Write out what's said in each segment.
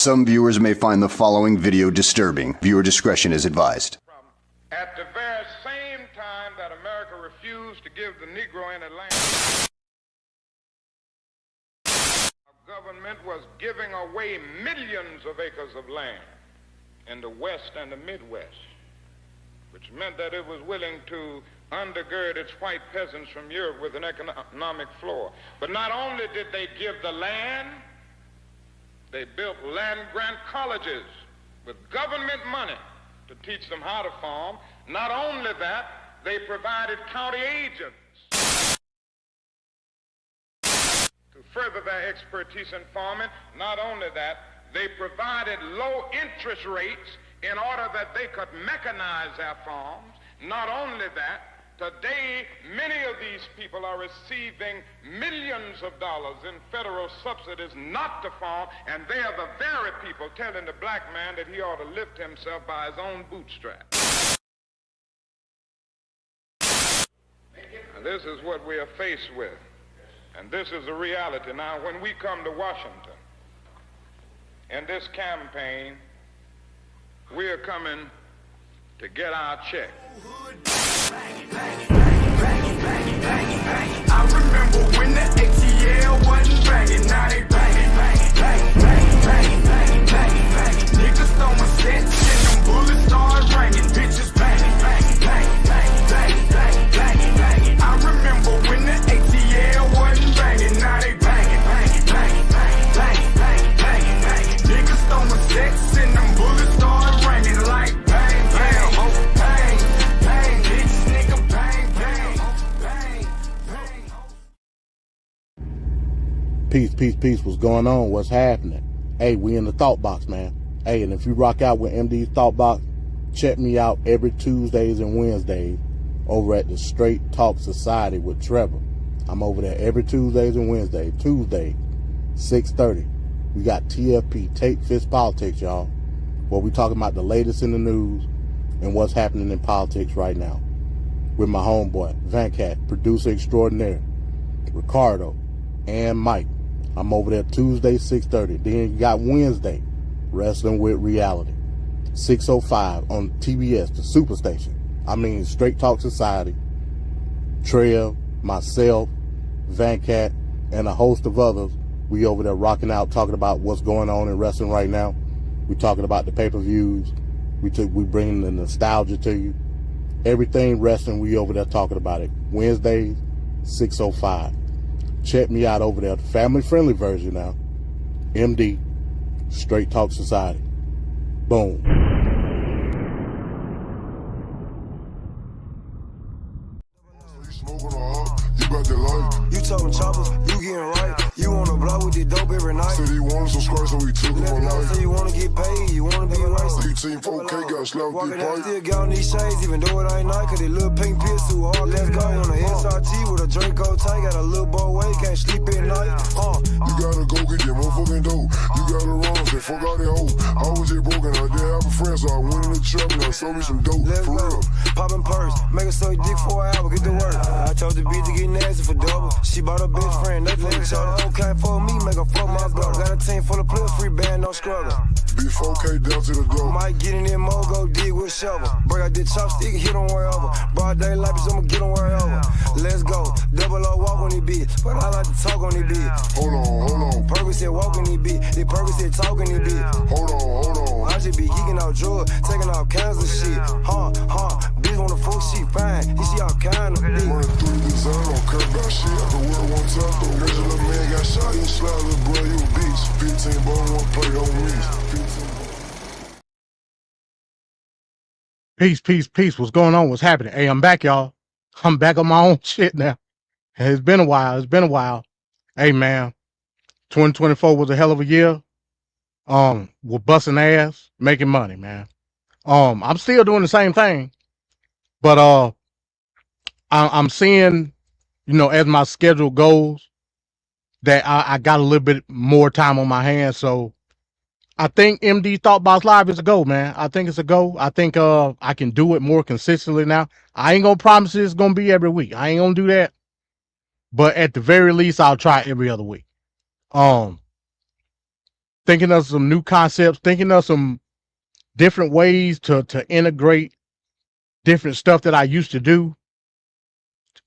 Some viewers may find the following video disturbing. Viewer discretion is advised. At the very same time that America refused to give the Negro any land, our government was giving away millions of acres of land in the West and the Midwest, which meant that it was willing to undergird its white peasants from Europe with an economic floor. But not only did they give the land, they built land-grant colleges with government money to teach them how to farm. Not only that, they provided county agents to further their expertise in farming. Not only that, they provided low interest rates in order that they could mechanize their farms. Not only that, today, many of these people are receiving millions of dollars in federal subsidies not to farm, and they are the very people telling the black man that he ought to lift himself by his own bootstraps. And this is what we are faced with, and this is the reality. Now, when we come to Washington in this campaign, we are coming to get our check. I remember when the ATL wasn't banging, now they banging, banging, banging, banging, banging, banging, banging. Niggas throwing sets and them bullets start ringing, bitches banging, banging, banging, banging, banging, banging, banging. I remember when the ATL wasn't banging, now they banging, banging, banging, banging, banging, banging, banging, banging. Niggas throwing sets and them bullets start ringing like bang, bang, oh, bang, bang, bitch, nigga, bang, bang, bang, bang. Peace, peace, peace. What's going on? What's happening? Hey, we in the Thought Box, man. Hey, and if you rock out with MD's Thought Box, check me out every Tuesdays and Wednesdays over at the Straight Talk Society with Trevor. I'm over there every Tuesdays and Wednesdays. Tuesday, 6:30. We got TFP, Take Fist Politics, y'all, where we talking about the latest in the news and what's happening in politics right now. With my homeboy, Vancat, producer extraordinaire, Ricardo, and Mike. I'm over there Tuesday, 6:30. Then you got Wednesday, Wrestling with Reality, 6:05 on TBS, the Superstation. I mean, Straight Talk Society, Trev, myself, Vancat, and a host of others. We over there rocking out, talking about what's going on in wrestling right now. We talking about the pay-per-views. We bringing the nostalgia to you. Everything wrestling, we over there talking about it. Wednesdays, 6:05. Check me out over there, the family-friendly version now. MD, Straight Talk Society. Boom. You talking choppers, you getting right. You on the block with the dope every night. Said he wanted some squares, so we took him on life. Say you wanna get paid, you wanna be right. He team 4K got slapped with Walking the out, pipe. still got on these shades, even though it ain't night. Cause they little pink pills too hard. Let's go on the SRT with a Draco tank. Got a little boy way, can't sleep at night. You gotta go get your motherfucking dough. You gotta run, say fuck out that hoe. I was just broken, I didn't have a friend, so I went in the trap and I sold me some dope. Let's for go. real. Poppin' purse, make her suck dick for an hour, get to work. I told the bitch to get nasty for double. She bought her best friend, they for each other. Okay, for me, make her fuck my brother. Got a team full of players, free band, no struggle. Big 4K down to the door. Might get in there more, go dig with a shovel. Break out the chopstick, hit on wherever. Broad daylight, bitch, I'ma get on wherever. Let's go, double O walk on this bitch, but I like to talk on this bitch. Hold on. Purpose said walk on this bitch, the purpose said talk on this bitch. Hold on. I just be geeking out drugs, taking all kinds of shit. Bitch wanna fuck, she fine, and she all kind of bitch. Running through the design, don't care about shit. I can wear one time, though. Major little man got shot, he slide, little boy, you a bitch. 15 ball, one play on me. 15 Peace, peace, peace. What's going on? What's happening? Hey, I'm back, y'all. I'm back on my own shit now. It's been a while. Hey, man, 2024 was a hell of a year. We're busting ass, making money, man. I'm still doing the same thing, but I'm seeing, as my schedule goes, that I got a little bit more time on my hands. So I think MD Thought Box Live is a go, man. I think it's a go. I think I can do it more consistently now. I ain't gonna promise it's gonna be every week. I ain't gonna do that. But at the very least, I'll try every other week. Think thinking of some new concepts, thinking of some different ways to integrate different stuff that I used to do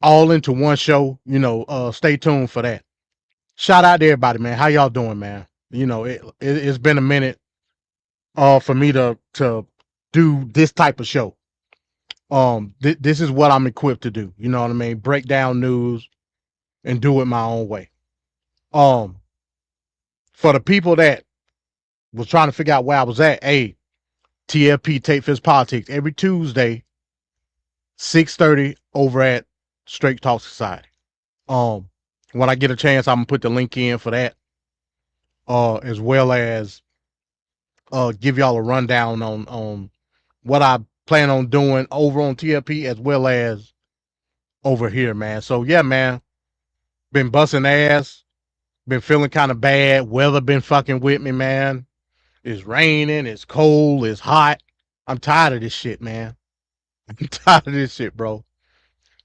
all into one show. You know, stay tuned for that. Shout out to everybody, man. How y'all doing, man? You know, it's been a minute for me to do this type of show. This is what I'm equipped to do. You know what I mean? Break down news and do it my own way. For the people that was trying to figure out where I was at, hey, TFP Tape Fist Politics every Tuesday, 6:30 over at Straight Talk Society. When I get a chance, I'm gonna put the link in for that, as well as give y'all a rundown on what I plan on doing over on TFP as well as over here, man. So yeah, man, been busting ass, been feeling kind of bad. Weather been fucking with me, man. It's raining, it's cold, it's hot. I'm tired of this shit, man. I'm tired of this shit, bro.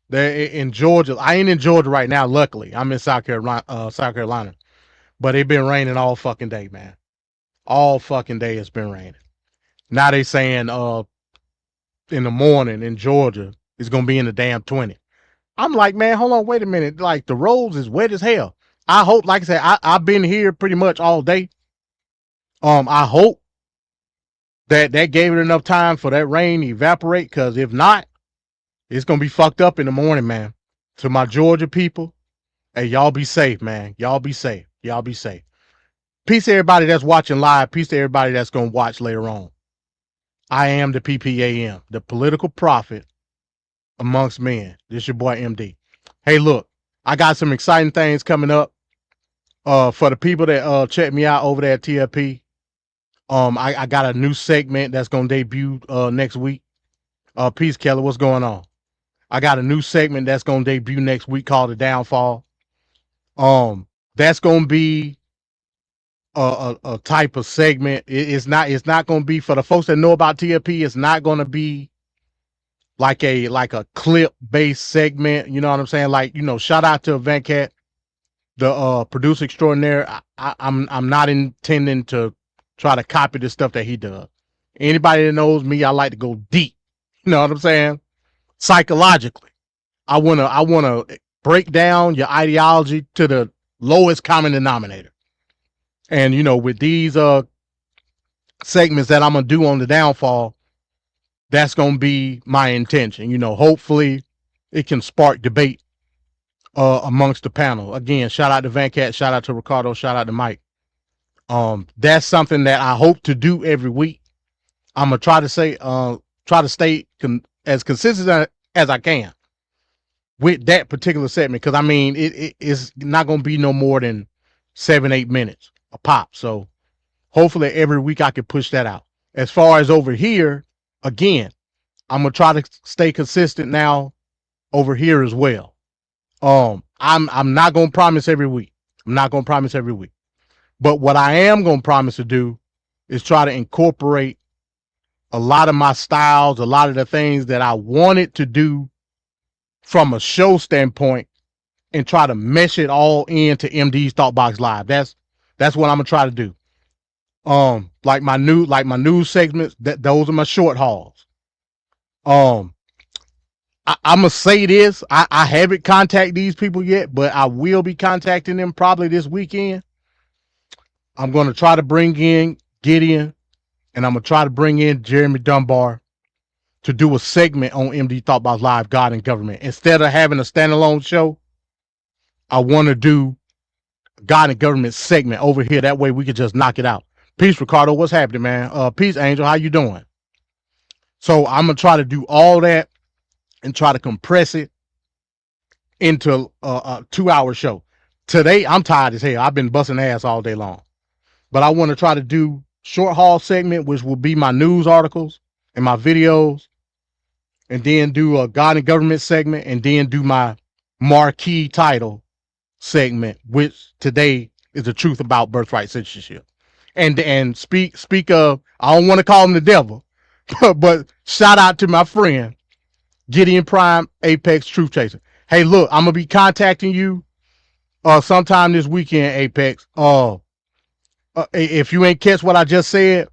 They're in Georgia. I ain't in Georgia right now, luckily. I'm in South Carolina. But it been raining all fucking day, man. All fucking day it's been raining. Now they saying in the morning in Georgia it's gonna be in the damn 20. I'm like, man, hold on, wait a minute. Like the roads is wet as hell. I hope, like I said, I've been here pretty much all day. I hope that gave it enough time for that rain to evaporate, because if not, it's gonna be fucked up in the morning, man. To my Georgia people, hey, y'all be safe, man. Y'all be safe. Y'all be safe. Peace to everybody that's watching live. Peace to everybody that's gonna watch later on. I am the PPAM, the political prophet amongst men. This your boy MD. Hey, look, I got some exciting things coming up. For the people that check me out over there at TFP, I got a new segment that's gonna debut next week. Peace, Kelly. What's going on? I got a new segment that's gonna debut next week called The Downfall. That's gonna be a type of segment. It's not gonna be, for the folks that know about TFP, it's not gonna be like a clip based segment. You know what I'm saying? Like, you know, shout out to Venkat, the producer extraordinaire. I'm not intending to try to copy the stuff that he does. Anybody that knows me, I like to go deep. You know what I'm saying? Psychologically, I wanna break down your ideology to the lowest common denominator. And you know, with these segments that I'm gonna do on The Downfall, that's gonna be my intention. You know, hopefully it can spark debate amongst the panel. Again, shout out to Venkat, shout out to Ricardo, shout out to Mike. That's something that I hope to do every week. I'm gonna try to stay as consistent as I can with that particular segment, because I mean it's not gonna be no more than 7-8 minutes a pop. So hopefully every week I can push that out. As far as over here, again, I'm gonna try to stay consistent now over here as well. I'm not gonna promise every week. I'm not gonna promise every week. But what I am gonna promise to do is try to incorporate a lot of my styles, a lot of the things that I wanted to do from a show standpoint, and try to mesh it all into MD's Thought Box Live. That's what I'm gonna try to do. Like my news segments, those are my short hauls. I'm gonna say this. I haven't contacted these people yet, but I will be contacting them probably this weekend. I'm gonna try to bring in Gideon, and I'm gonna try to bring in Jeremy Dunbar to do a segment on MD Thought Box Live, God and Government. Instead of having a standalone show, I want to do God and Government segment over here. That way we could just knock it out. Peace, Ricardo. What's happening, man? Peace, Angel. How you doing? So I'm gonna try to do all that and try to compress it into a 2-hour show. Today, I'm tired as hell. I've been busting ass all day long. But I want to try to do short haul segment, which will be my news articles and my videos, and then do a God and Government segment, and then do my marquee title segment, which today is the truth about birthright citizenship. And speak of, I don't want to call him the devil, but shout out to my friend Gideon Prime, Apex Truth Chaser. Hey, look, I'm gonna be contacting you sometime this weekend, Apex. if you ain't catch what I just said,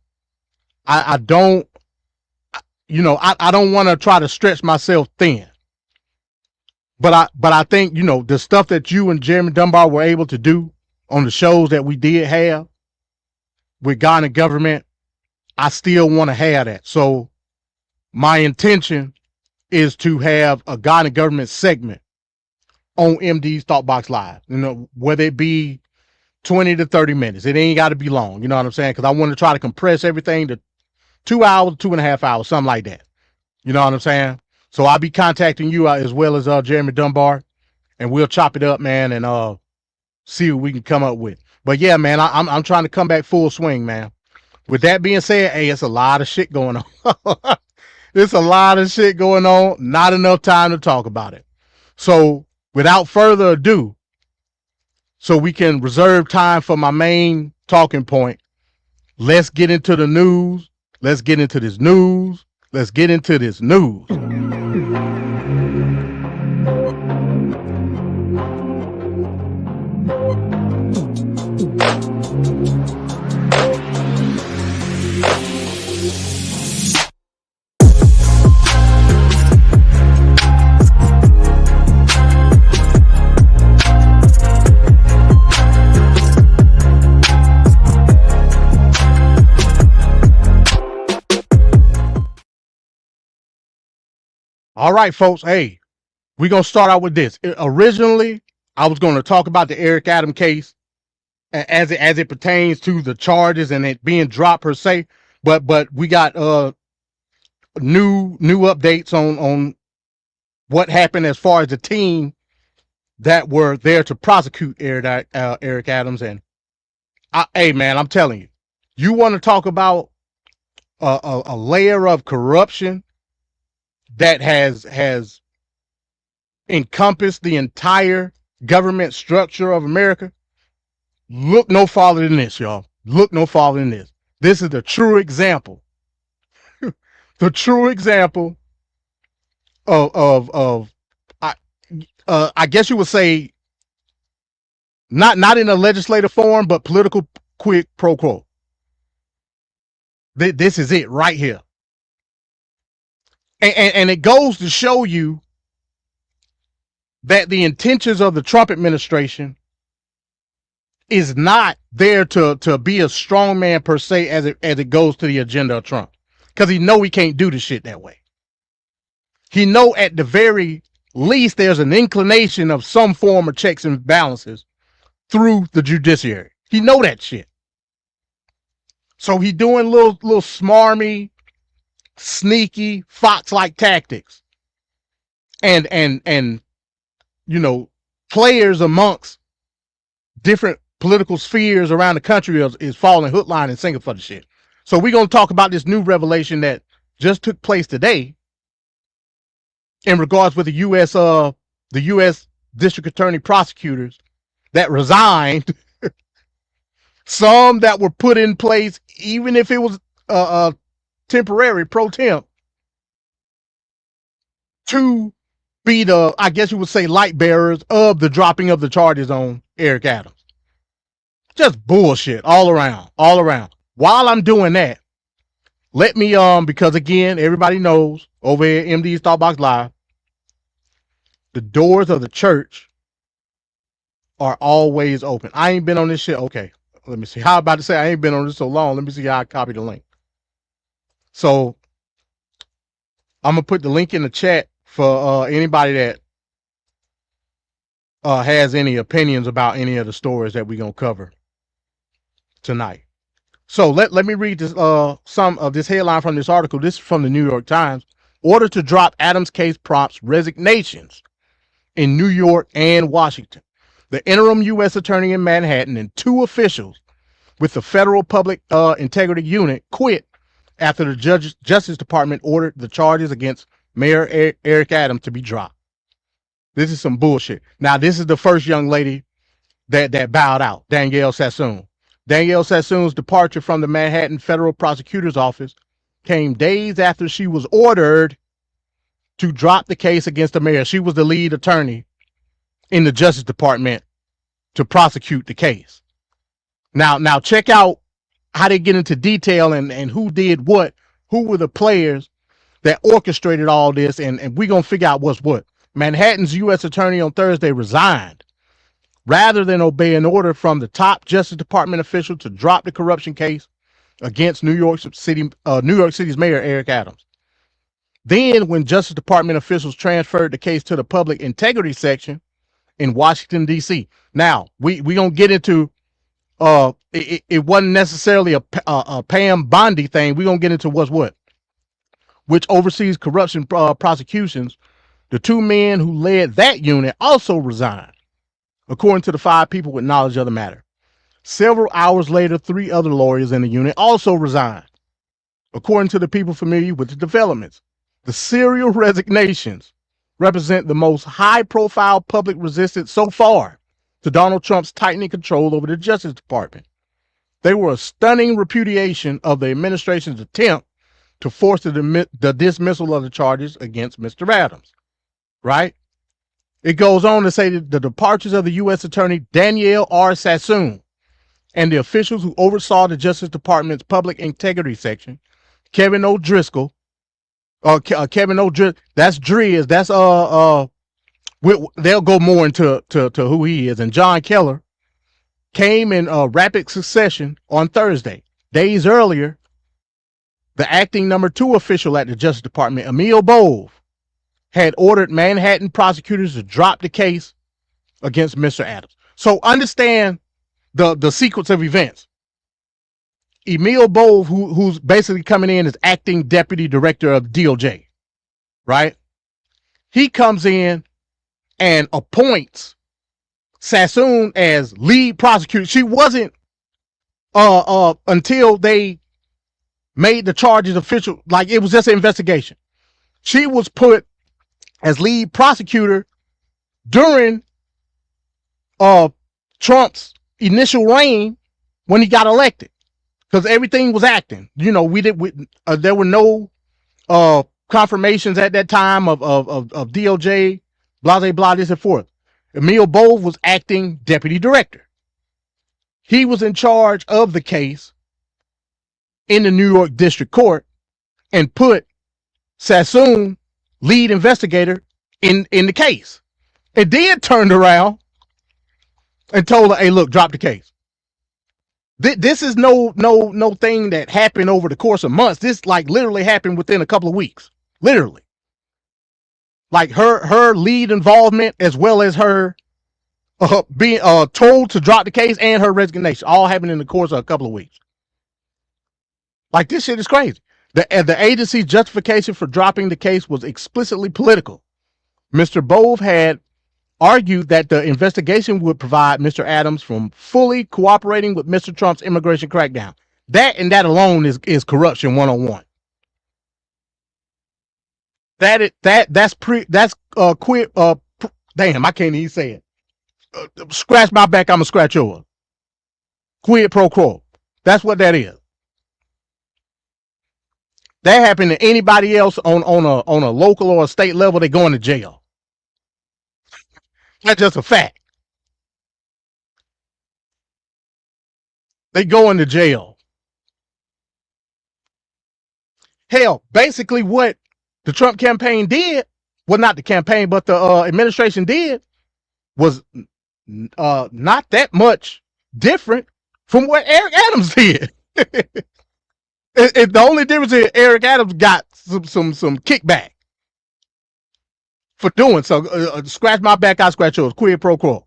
I don't, I don't want to try to stretch myself thin. But I think, the stuff that you and Jeremy Dunbar were able to do on the shows that we did have with God and government, I still want to have that. So my intention is to have a God and government segment on MD's Thought Box Live, whether it be 20 to 30 minutes. It ain't got to be long. You know what I'm saying? Because I want to try to compress everything to 2 hours, 2.5 hours, something like that. You know what I'm saying? So I'll be contacting you as well as Jeremy Dunbar, and we'll chop it up, man, and see what we can come up with. But yeah, man, I'm trying to come back full swing, man. With that being said, hey, it's a lot of shit going on. It's a lot of shit going on. Not enough time to talk about it. So without further ado, so we can reserve time for my main talking point, let's get into the news. Let's get into this news. Let's get into this news. All right, folks. Hey, we're going to start out with this. Originally, I was going to talk about the Eric Adams case as it pertains to the charges and it being dropped per se. But we got new updates on what happened as far as the team that were there to prosecute Eric Adams. And hey, man, I'm telling you, you want to talk about a layer of corruption that has encompassed the entire government structure of America. Look no farther than this, y'all. Look no farther than this. This is the true example. The true example of I guess you would say not in a legislative form, but political quid pro quo. This is it right here. And it goes to show you that the intentions of the Trump administration is not there to be a strong man per se as it goes to the agenda of Trump. Because he know he can't do the shit that way. He know at the very least there's an inclination of some form of checks and balances through the judiciary. He know that shit. So he doing little smarmy, sneaky, fox-like tactics. And players amongst different political spheres around the country is falling hook, line, and sinker for the shit. So we're going to talk about this new revelation that just took place today in regards with the U.S. District Attorney prosecutors that resigned, some that were put in place, even if it was temporary pro temp, to be the, I guess you would say, light bearers of the dropping of the charges on Eric Adams. Just bullshit all around. While I'm doing that, let me, because again, everybody knows over here, MD's Thought Box Live, the doors of the church are always open. I ain't been on this shit. Okay, let me see. How about to say I ain't been on this so long? Let me see how I copy the link. So I'm gonna put the link in the chat for anybody that has any opinions about any of the stories that we're gonna cover tonight. So let me read this, some of this headline from this article. This is from the New York Times. Order to drop Adams case prompts resignations in New York and Washington. The interim U.S. attorney in Manhattan and 2 officials with the Federal Public Integrity Unit quit after the Justice Department ordered the charges against Mayor Eric Adams to be dropped. This is some bullshit. Now, this is the first young lady that bowed out, Danielle Sassoon. Danielle Sassoon's departure from the Manhattan Federal Prosecutor's Office came days after she was ordered to drop the case against the mayor. She was the lead attorney in the Justice Department to prosecute the case. Now check out how they get into detail and who did what, who were the players that orchestrated all this, and we're going to figure out what's what. Manhattan's U.S. attorney on Thursday resigned rather than obey an order from the top Justice Department official to drop the corruption case against New York City's mayor, Eric Adams. Then, when Justice Department officials transferred the case to the public integrity section in Washington, D.C. Now, we going to get into, it wasn't necessarily a Pam Bondi thing. We're going to get into what's what, which oversees corruption prosecutions. The two men who led that unit also resigned, according to the 5 people with knowledge of the matter. Several hours later, 3 other lawyers in the unit also resigned, according to the people familiar with the developments. The serial resignations represent the most high-profile public resistance so far to Donald Trump's tightening control over the Justice Department. They were a stunning repudiation of the administration's attempt to force the dismissal of the charges against Mr. Adams, right? It goes on to say that the departures of the U.S. Attorney Danielle R. Sassoon and the officials who oversaw the Justice Department's public integrity section, Kevin O'Driscoll, that's Driz, that's they'll go more into who he is, and John Keller, came in rapid succession on Thursday. Days earlier, the acting number 2 official at the Justice Department, Emil Bove, had ordered Manhattan prosecutors to drop the case against Mr. Adams. So understand the sequence of events. Emil Bove, who's basically coming in as acting deputy director of DOJ, right? He comes in and appoints Sassoon as lead prosecutor. She wasn't until they made the charges official, like it was just an investigation. She was put as lead prosecutor during Trump's initial reign when he got elected, because everything was acting. You know, there were no confirmations at that time of DOJ, blah, blah, this and forth. Emil Bove was acting deputy director. He was in charge of the case in the New York District Court and put Sassoon, lead investigator, in the case. And then turned around and told her, hey, look, drop the case. This is no thing that happened over the course of months. This like literally happened within a couple of weeks. Literally. Like her lead involvement, as well as her being told to drop the case, and her resignation, all happened in the course of a couple of weeks. Like, this shit is crazy. The agency's justification for dropping the case was explicitly political. Mr. Bove had argued that the investigation would provide Mr. Adams from fully cooperating with Mr. Trump's immigration crackdown. That and that alone is corruption 101. Damn, I can't even say it. Scratch my back, I'm gonna scratch yours. Quid pro quo. That's what that is. That happened to anybody else on a local or a state level, they going to jail. That's just a fact. They go into jail. Hell, basically what the Trump campaign did, well, not the campaign, but the administration did, was not that much different from what Eric Adams did. The only difference is Eric Adams got some kickback for doing so. Scratch my back, I scratch yours. Quid pro quo.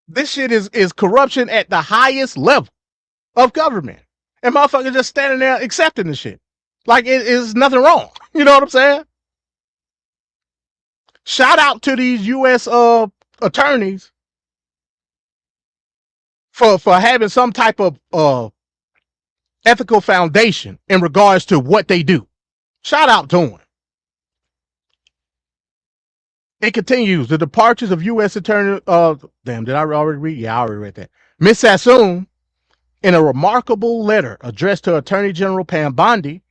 This shit is corruption at the highest level of government, and motherfuckers just standing there accepting the shit like it is nothing wrong. You know what I'm saying? Shout out to these U.S. attorneys for having some type of ethical foundation in regards to what they do. Shout out to them. It continues. The departures of U.S. Attorney, damn, did I already read? Yeah, I already read that. Ms. Sassoon, in a remarkable letter addressed to Attorney General Pam Bondi,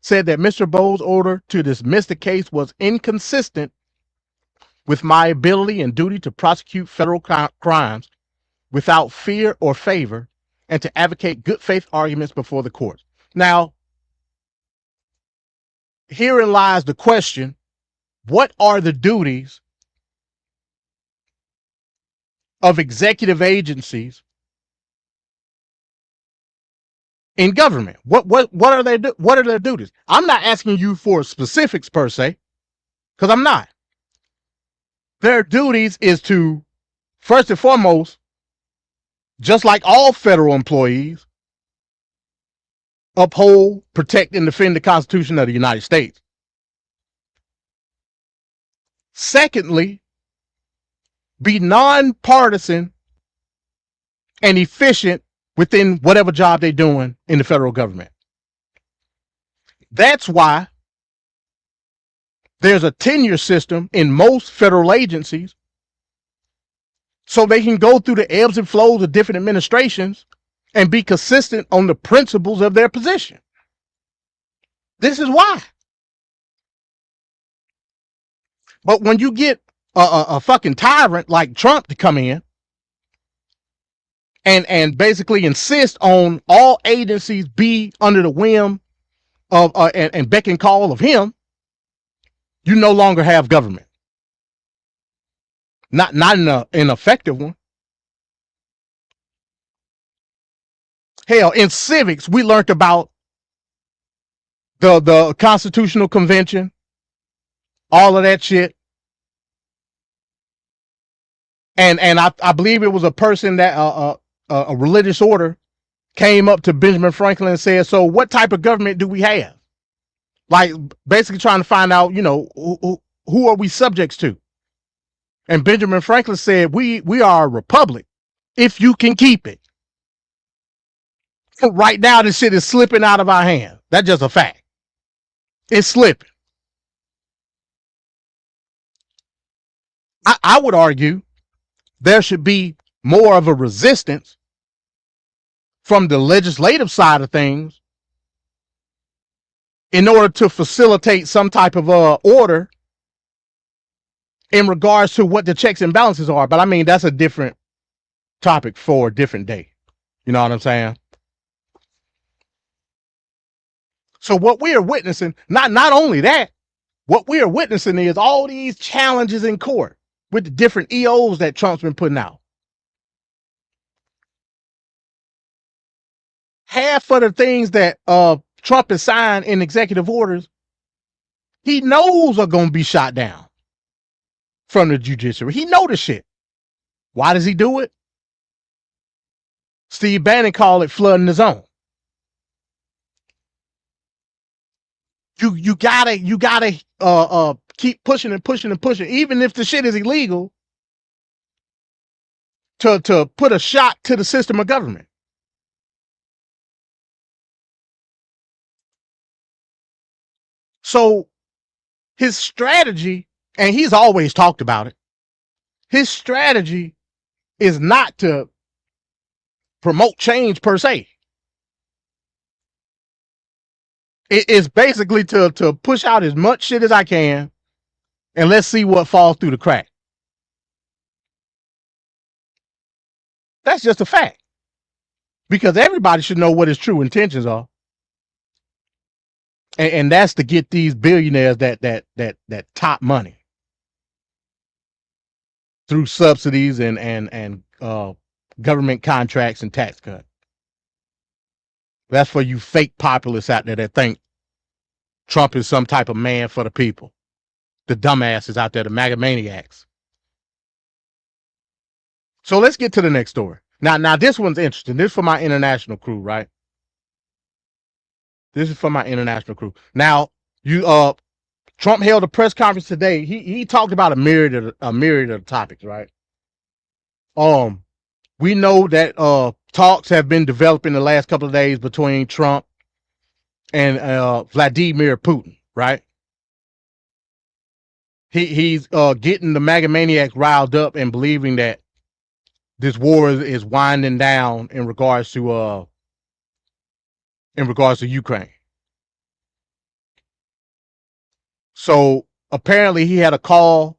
said that Mr. Bove's order to dismiss the case was inconsistent with my ability and duty to prosecute federal crimes without fear or favor and to advocate good faith arguments before the courts. Now, herein lies the question, what are the duties of executive agencies in government? What are their duties? I'm not asking you for specifics per se, because I'm not. Their duties is to, first and foremost, just like all federal employees, uphold, protect, and defend the Constitution of the United States. Secondly, be nonpartisan and efficient within whatever job they're doing in the federal government. That's why there's a tenure system in most federal agencies, so they can go through the ebbs and flows of different administrations and be consistent on the principles of their position. This is why. But when you get a fucking tyrant like Trump to come in and basically insist on all agencies be under the whim of and beck and call of him, you no longer have government. Not in an effective one. Hell, in civics, we learned about the Constitutional Convention, all of that shit. And I believe it was a person that a religious order came up to Benjamin Franklin and said, so what type of government do we have? Like basically trying to find out, you know, who are we subjects to? And Benjamin Franklin said, we are a republic if you can keep it. Right now, this shit is slipping out of our hands. That's just a fact. It's slipping. I would argue there should be more of a resistance from the legislative side of things in order to facilitate some type of order in regards to what the checks and balances are. But I mean, that's a different topic for a different day. You know what I'm saying? So what we are witnessing, not only that, what we are witnessing is all these challenges in court with the different EOs that Trump's been putting out. Half of the things that Trump has signed in executive orders, he knows are going to be shot down from the judiciary. He knows the shit. Why does he do it? Steve Bannon called it flooding the zone. You gotta keep pushing and pushing and pushing, even if the shit is illegal, to put a shot to the system of government. So his strategy, and he's always talked about it, his strategy is not to promote change per se. It is basically to push out as much shit as I can, and let's see what falls through the crack. That's just a fact. Because everybody should know what his true intentions are. And that's to get these billionaires that top money through subsidies and government contracts and tax cuts. That's for you fake populists out there that think Trump is some type of man for the people. The dumbasses out there, the MAGA maniacs. So let's get to the next story. Now this one's interesting. This is for my international crew, right? This is for my international crew. Now, Trump held a press conference today. He talked about a myriad of topics, right? We know that talks have been developing the last couple of days between Trump and Vladimir Putin, right? He's getting the MAGA maniacs riled up and believing that this war is winding down in regards to Ukraine. So apparently he had a call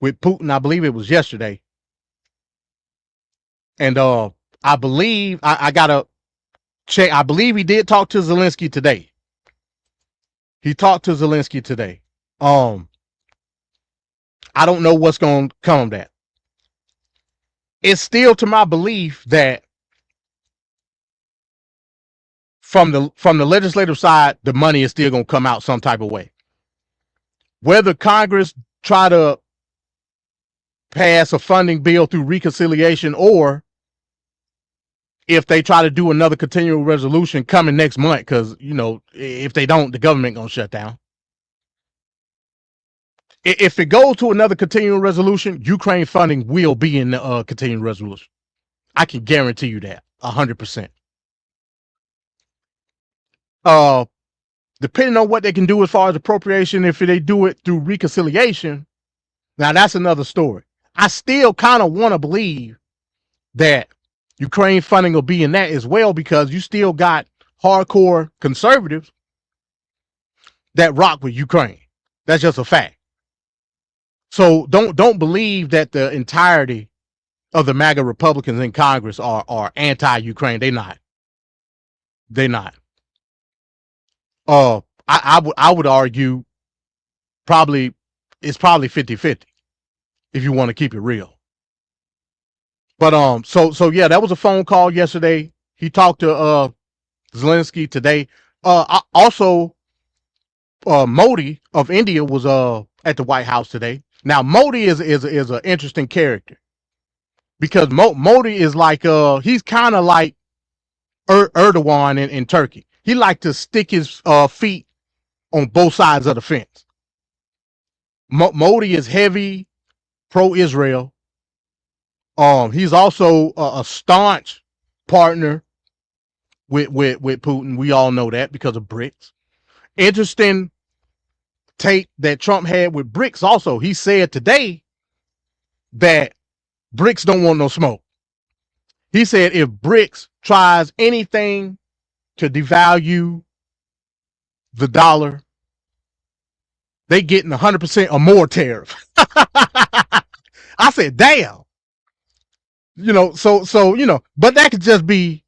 with Putin. I believe it was yesterday. And I believe I gotta check. I believe he did talk to Zelensky today. He talked to Zelensky today. I don't know what's going to come of that. It's still to my belief that from the legislative side, the money is still going to come out some type of way. Whether Congress try to pass a funding bill through reconciliation, or if they try to do another continual resolution coming next month, because, you know, if they don't, the government going to shut down. If it goes to another continuing resolution, Ukraine funding will be in the continuing resolution. I can guarantee you that 100%. Depending on what they can do as far as appropriation, if they do it through reconciliation, now that's another story. I still kind of want to believe that Ukraine funding will be in that as well, because you still got hardcore conservatives that rock with Ukraine. That's just a fact. So don't believe that the entirety of the MAGA Republicans in Congress are anti-Ukraine. They're not. They're not. I would argue it's probably 50-50 if you want to keep it real. But so yeah, that was a phone call yesterday. He talked to Zelensky today. Also, Modi of India was at the White House today. Now Modi is an interesting character, because Modi is like he's kind of like Erdogan in Turkey. He like to stick his feet on both sides of the fence. Modi is heavy pro-Israel. He's also a staunch partner with Putin. We all know that because of BRICS. Interesting take that Trump had with BRICS also. He said today that BRICS don't want no smoke. He said if BRICS tries anything to devalue the dollar, they getting 100% or more tariff. I said, damn. You know, so you know, but that could just be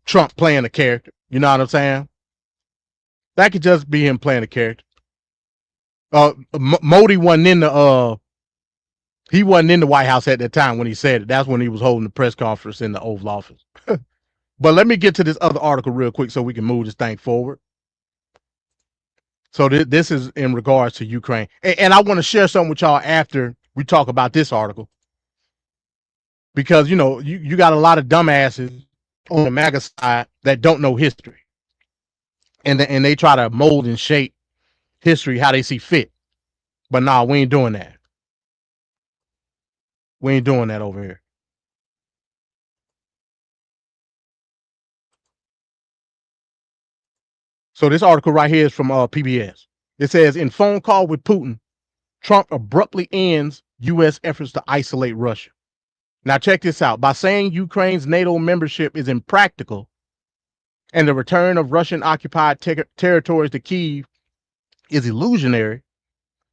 Trump playing a character. You know what I'm saying? That could just be him playing a character. Modi wasn't in the he wasn't in the White House at that time when he said it. That's when he was holding the press conference in the Oval Office. But let me get to this other article real quick so we can move this thing forward. So this is in regards to Ukraine. And I want to share something with y'all after we talk about this article. Because, you know, you got a lot of dumbasses on the MAGA side that don't know history. And they try to mold and shape history how they see fit. But nah, we ain't doing that. We ain't doing that over here. So this article right here is from PBS. It says, in phone call with Putin, Trump abruptly ends U.S. efforts to isolate Russia. Now check this out. By saying Ukraine's NATO membership is impractical and the return of Russian-occupied territories to Kyiv is illusionary,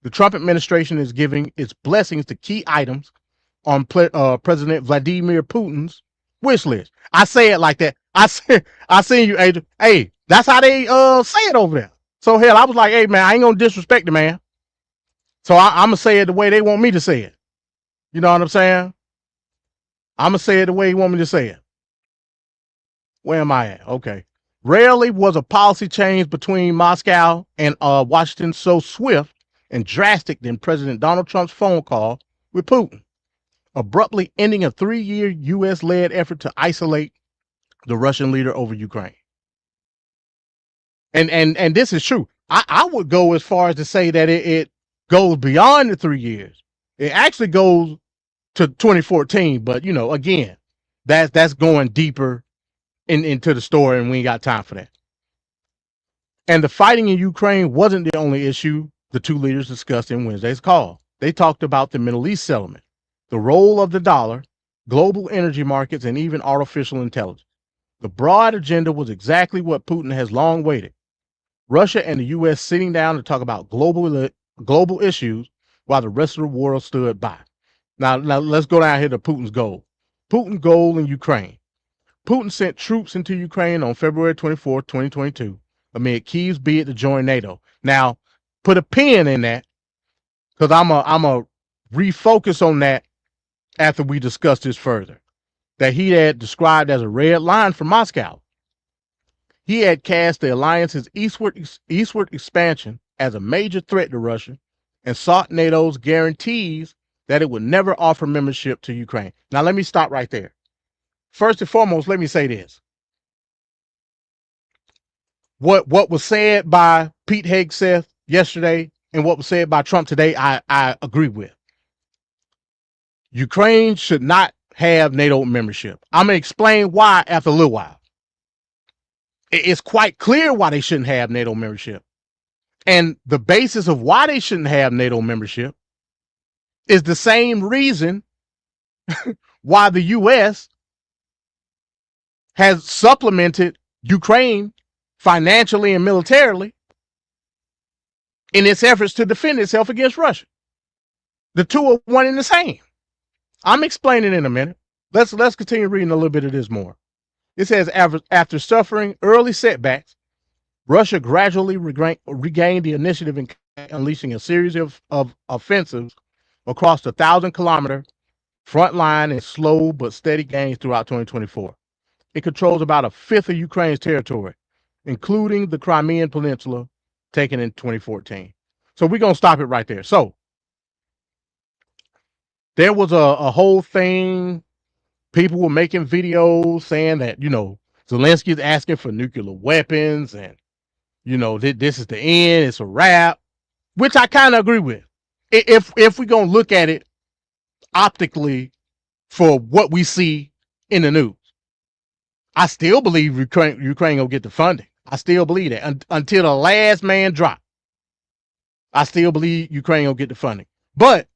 the Trump administration is giving its blessings to key items on President Vladimir Putin's wish list. I say it like that. I seen you, Adrian. Hey, that's how they say it over there. So hell, I was like, hey man, I ain't gonna disrespect the man. So I'm gonna say it the way they want me to say it. You know what I'm saying? I'm gonna say it the way he want me to say it. Where am I at? Okay. Rarely was a policy change between Moscow and Washington so swift and drastic than President Donald Trump's phone call with Putin, abruptly ending a 3-year U.S.-led effort to isolate the Russian leader over Ukraine. And this is true. I would go as far as to say that it goes beyond the 3 years. It actually goes to 2014, but you know, again, that's going deeper into the story, and we ain't got time for that. And the fighting in Ukraine wasn't the only issue the two leaders discussed in Wednesday's call. They talked about the Middle East settlement, the role of the dollar, global energy markets, and even artificial intelligence. The broad agenda was exactly what Putin has long waited. Russia and the U.S. sitting down to talk about global issues while the rest of the world stood by. Now let's go down here to Putin's goal. Putin's goal in Ukraine. Putin sent troops into Ukraine on February 24, 2022, amid Kyiv's bid to join NATO. Now, put a pin in that, because I'm a refocus on that after we discuss this further. That he had described as a red line for Moscow. He had cast the alliance's eastward expansion as a major threat to Russia and sought NATO's guarantees that it would never offer membership to Ukraine. Now, let me stop right there. First and foremost, let me say this. What was said by Pete Hegseth yesterday and what was said by Trump today, I agree with. Ukraine should not have NATO membership. I'm going to explain why after a little while. It's quite clear why they shouldn't have NATO membership. And the basis of why they shouldn't have NATO membership is the same reason why the U.S. has supplemented Ukraine financially and militarily in its efforts to defend itself against Russia. The two are one and the same. I'm explaining in a minute. Let's continue reading a little bit of this more. It says, after suffering early setbacks, Russia gradually regained the initiative in unleashing a series of offensives across the 1,000-kilometer front line in slow but steady gains throughout 2024. It controls about a fifth of Ukraine's territory, including the Crimean Peninsula, taken in 2014. So we're going to stop it right there. So there was a whole thing. People were making videos saying that, Zelensky is asking for nuclear weapons and, this is the end. It's a wrap, which I kind of agree with. If we're going to look at it optically for what we see in the news. I still believe Ukraine will get the funding. I still believe that until the last man drop. I still believe Ukraine will get the funding. But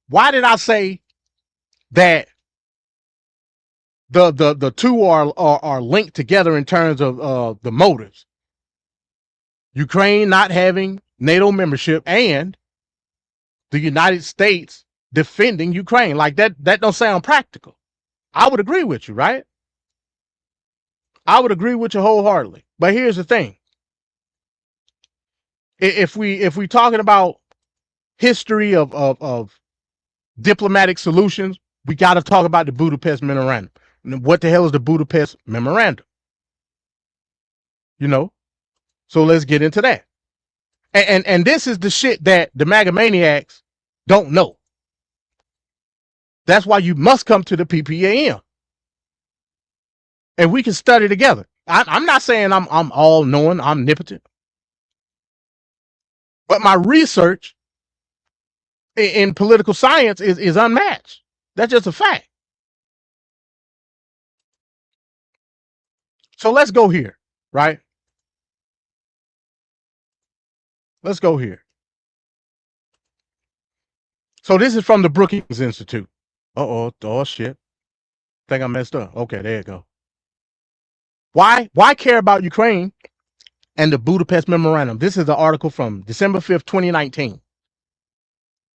why did I say that the two are linked together in terms of the motives? Ukraine not having NATO membership and the United States defending Ukraine. Like that don't sound practical. I would agree with you, right? I would agree with you wholeheartedly. But here's the thing. If we talking about history of diplomatic solutions, we got to talk about the Budapest Memorandum. What the hell is the Budapest Memorandum? So let's get into that. And this is the shit that the MAGA maniacs don't know. That's why you must come to the PPAM. And we can study together. I'm not saying I'm all knowing, I'm omnipotent. But my research in political science is unmatched. That's just a fact. So let's go here, right? Let's go here. So this is from the Brookings Institute. Oh shit. Think I messed up. Okay, there you go. Why care about Ukraine and the Budapest Memorandum? This is an article from December 5th, 2019.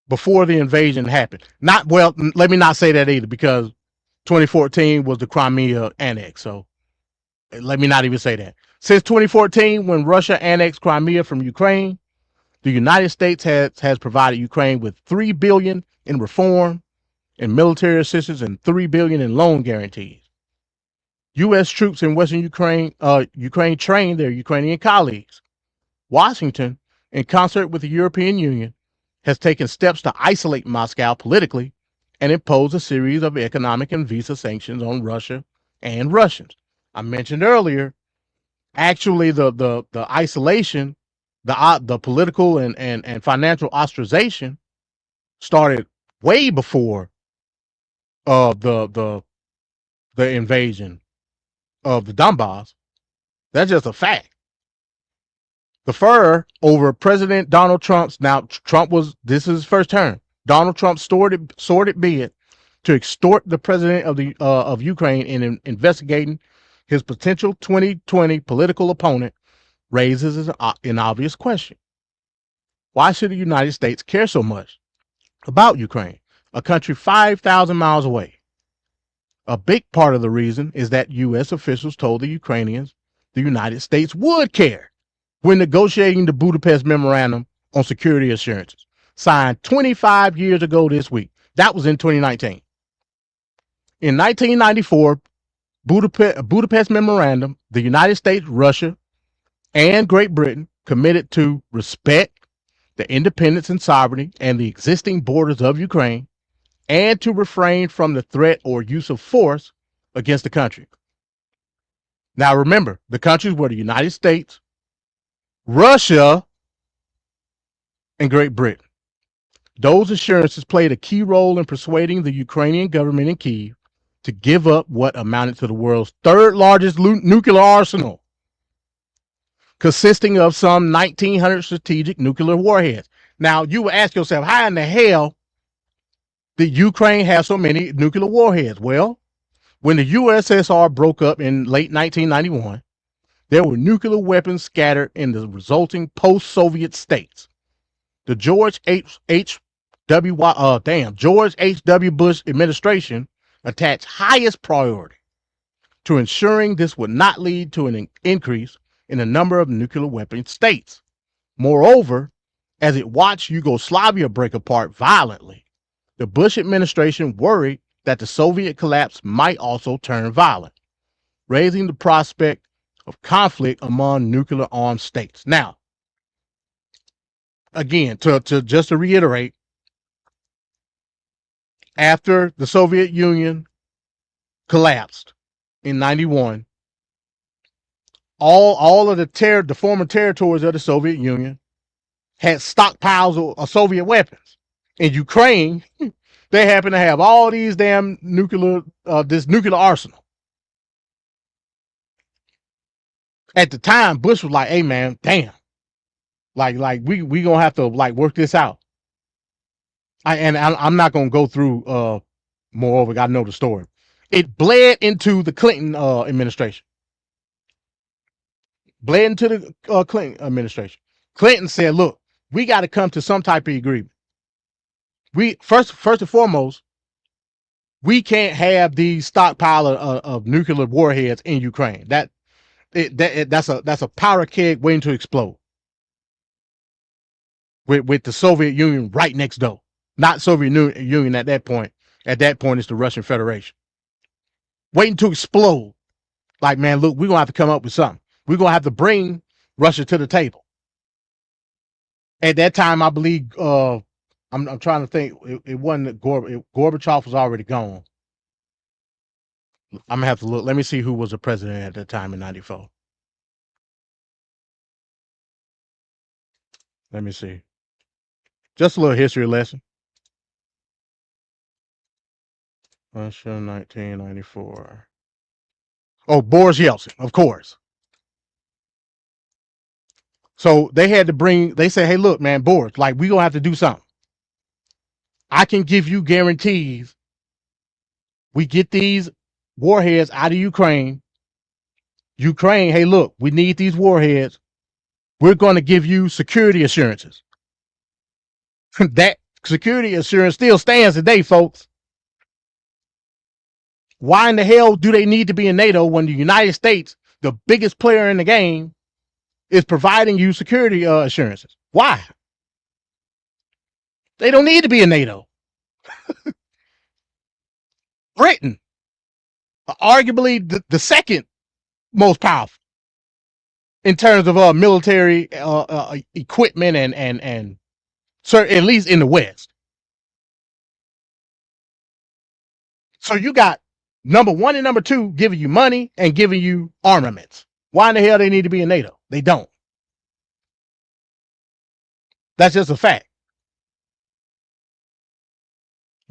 Before the invasion happened. Let me not say that either, because 2014 was the Crimea annex. So let me not even say that. Since 2014, when Russia annexed Crimea from Ukraine, the United States has provided Ukraine with $3 billion in reform and military assistance and $3 billion in loan guarantees. U.S. troops in Western Ukraine trained their Ukrainian colleagues. Washington, in concert with the European Union, has taken steps to isolate Moscow politically and impose a series of economic and visa sanctions on Russia and Russians. I mentioned earlier, actually the isolation, the political and financial ostracization started way before the invasion of the Donbass. That's just a fact. The furor over President Donald Trump's, this is his first term, Donald Trump's sordid bid to extort the president of Ukraine in investigating his potential 2020 political opponent raises an obvious question. Why should the United States care so much about Ukraine, a country 5,000 miles away. A big part of the reason is that U.S. officials told the Ukrainians the United States would care when negotiating the Budapest Memorandum on Security Assurances, signed 25 years ago this week. That was in 2019. In 1994, Budapest Memorandum, the United States, Russia, and Great Britain committed to respect the independence and sovereignty and the existing borders of Ukraine, and to refrain from the threat or use of force against the country. Now remember, the countries were the United States, Russia, and Great Britain. Those assurances played a key role in persuading the Ukrainian government in Kyiv to give up what amounted to the world's third largest nuclear arsenal, consisting of some 1,900 strategic nuclear warheads. Now, you will ask yourself, how in the hell did Ukraine have so many nuclear warheads? Well, when the USSR broke up in late 1991, there were nuclear weapons scattered in the resulting post-Soviet states. The George H.W. Bush administration attached highest priority to ensuring this would not lead to an increase in the number of nuclear weapon states. Moreover, as it watched Yugoslavia break apart violently, the Bush administration worried that the Soviet collapse might also turn violent, raising the prospect of conflict among nuclear-armed states. Now, again, just to reiterate, after the Soviet Union collapsed in 91, all of the former territories of the Soviet Union had stockpiles of Soviet weapons. In Ukraine, they happen to have all these damn this nuclear arsenal. At the time, Bush was like, "Hey man, damn, like we gonna have to work this out." I'm not gonna go through. Moreover, I know the story. It bled into the Clinton administration. Bled into the Clinton administration. Clinton said, "Look, we got to come to some type of agreement. We first and foremost, we can't have these stockpile of nuclear warheads in Ukraine. That's a powder keg waiting to explode. With the Soviet Union right next door, not Soviet Union at that point. At that point, it's the Russian Federation, waiting to explode. Like, man, look, we're gonna have to come up with something. We're gonna have to bring Russia to the table." At that time, I believe. I'm trying to think. It wasn't Gorbachev was already gone. I'm gonna have to look. Let me see who was the president at that time in '94. Let me see. Just a little history lesson. Russia, 1994. Oh, Boris Yeltsin, of course. So they had to bring. They said, "Hey, look, man, Boris, we gonna have to do something. I can give you guarantees. We get these warheads out of Ukraine. Ukraine, hey, look, we need these warheads. We're going to give you security assurances." That security assurance still stands today, folks. Why in the hell do they need to be in NATO when the United States, the biggest player in the game, is providing you security assurances? Why? They don't need to be in NATO. Britain, arguably the second most powerful in terms of military equipment and at least in the West. So you got number one and number two giving you money and giving you armaments. Why in the hell they need to be in NATO? They don't. That's just a fact.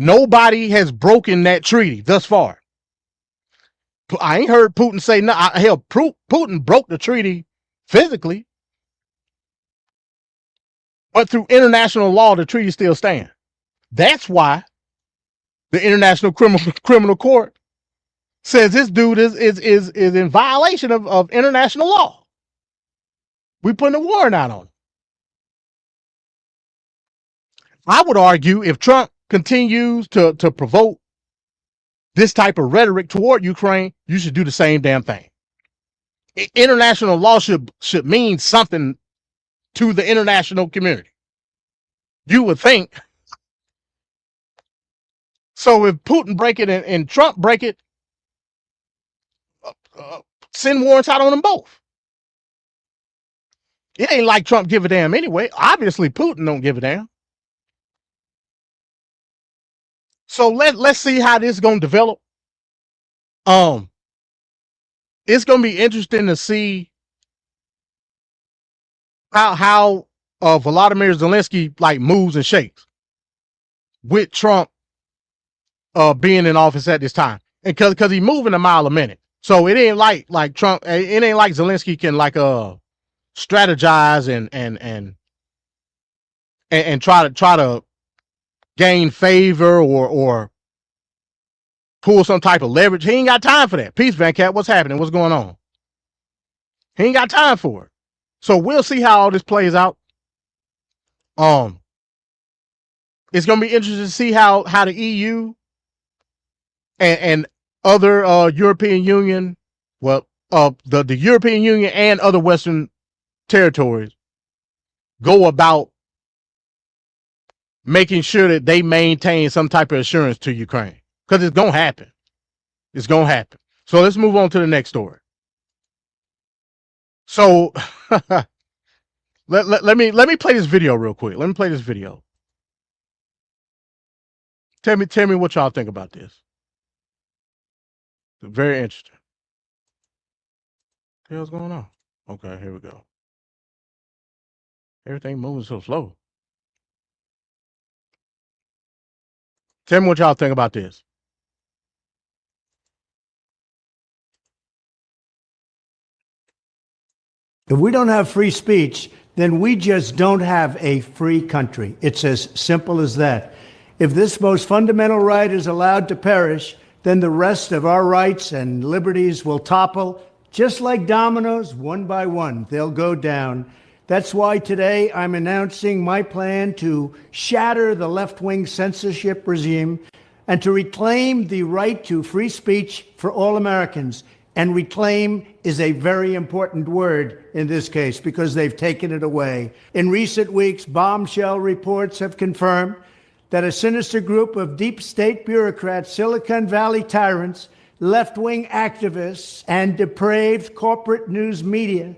Nobody has broken that treaty thus far. I ain't heard Putin say no. Hell, Putin broke the treaty physically, but through international law, the treaty still stands. That's why the International Criminal Court says this dude is in violation of international law. We putting a warrant out on him. I would argue if Trump continues to provoke this type of rhetoric toward Ukraine, you should do the same damn thing. International law should mean something to the international community. You would think. So if Putin break it and Trump break it, send warrants out on them both. It ain't like Trump give a damn anyway. Obviously, Putin don't give a damn. So let's see how this is gonna develop. It's gonna be interesting to see how Volodymyr Zelensky like moves and shakes with Trump being in office at this time, and because he's moving a mile a minute. So it ain't like Trump. It ain't like Zelensky can like strategize and try to gain favor or pull some type of leverage. He ain't got time for that. Peace, Van Cat. What's happening? What's going on? He ain't got time for it. So we'll see how all this plays out. It's gonna be interesting to see how the EU and other European Union, well, the European Union and other Western territories go about making sure that they maintain some type of assurance to Ukraine, because it's gonna happen. It's gonna happen. So let's move on to the next story. So let me play this video real quick. Let me play this video. Tell me what y'all think about this. Very interesting. What the hell's going on? Okay, here we go. Everything moving so slow. Tell me what y'all think about this. If we don't have free speech, then we just don't have a free country. It's as simple as that. If this most fundamental right is allowed to perish, then the rest of our rights and liberties will topple, just like dominoes, one by one. They'll go down. That's why today I'm announcing my plan to shatter the left-wing censorship regime and to reclaim the right to free speech for all Americans. And reclaim is a very important word in this case because they've taken it away. In recent weeks, bombshell reports have confirmed that a sinister group of deep state bureaucrats, Silicon Valley tyrants, left-wing activists, and depraved corporate news media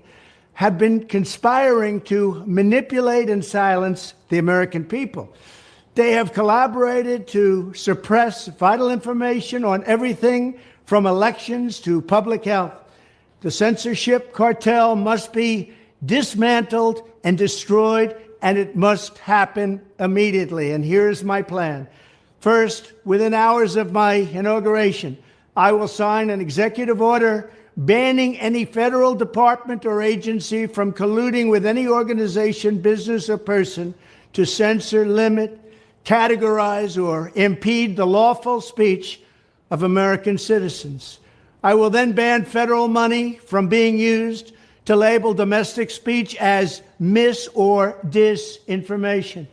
have been conspiring to manipulate and silence the American people. They have collaborated to suppress vital information on everything from elections to public health. The censorship cartel must be dismantled and destroyed, and it must happen immediately. And here's my plan. First, within hours of my inauguration, I will sign an executive order banning any federal department or agency from colluding with any organization, business, or person to censor, limit, categorize, or impede the lawful speech of American citizens. I will then ban federal money from being used to label domestic speech as mis- or disinformation.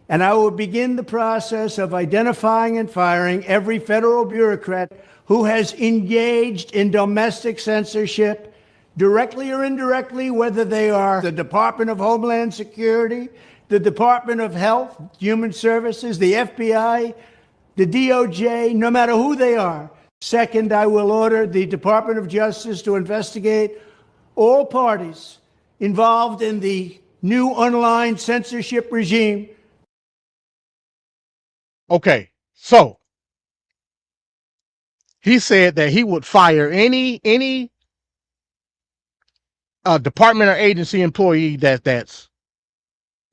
And I will begin the process of identifying and firing every federal bureaucrat who has engaged in domestic censorship, directly or indirectly, whether they are the Department of Homeland Security, the Department of Health, Human Services, the FBI, the DOJ, no matter who they are. Second, I will order the Department of Justice to investigate all parties involved in the new online censorship regime. Okay, so he said that he would fire any department or agency employee that's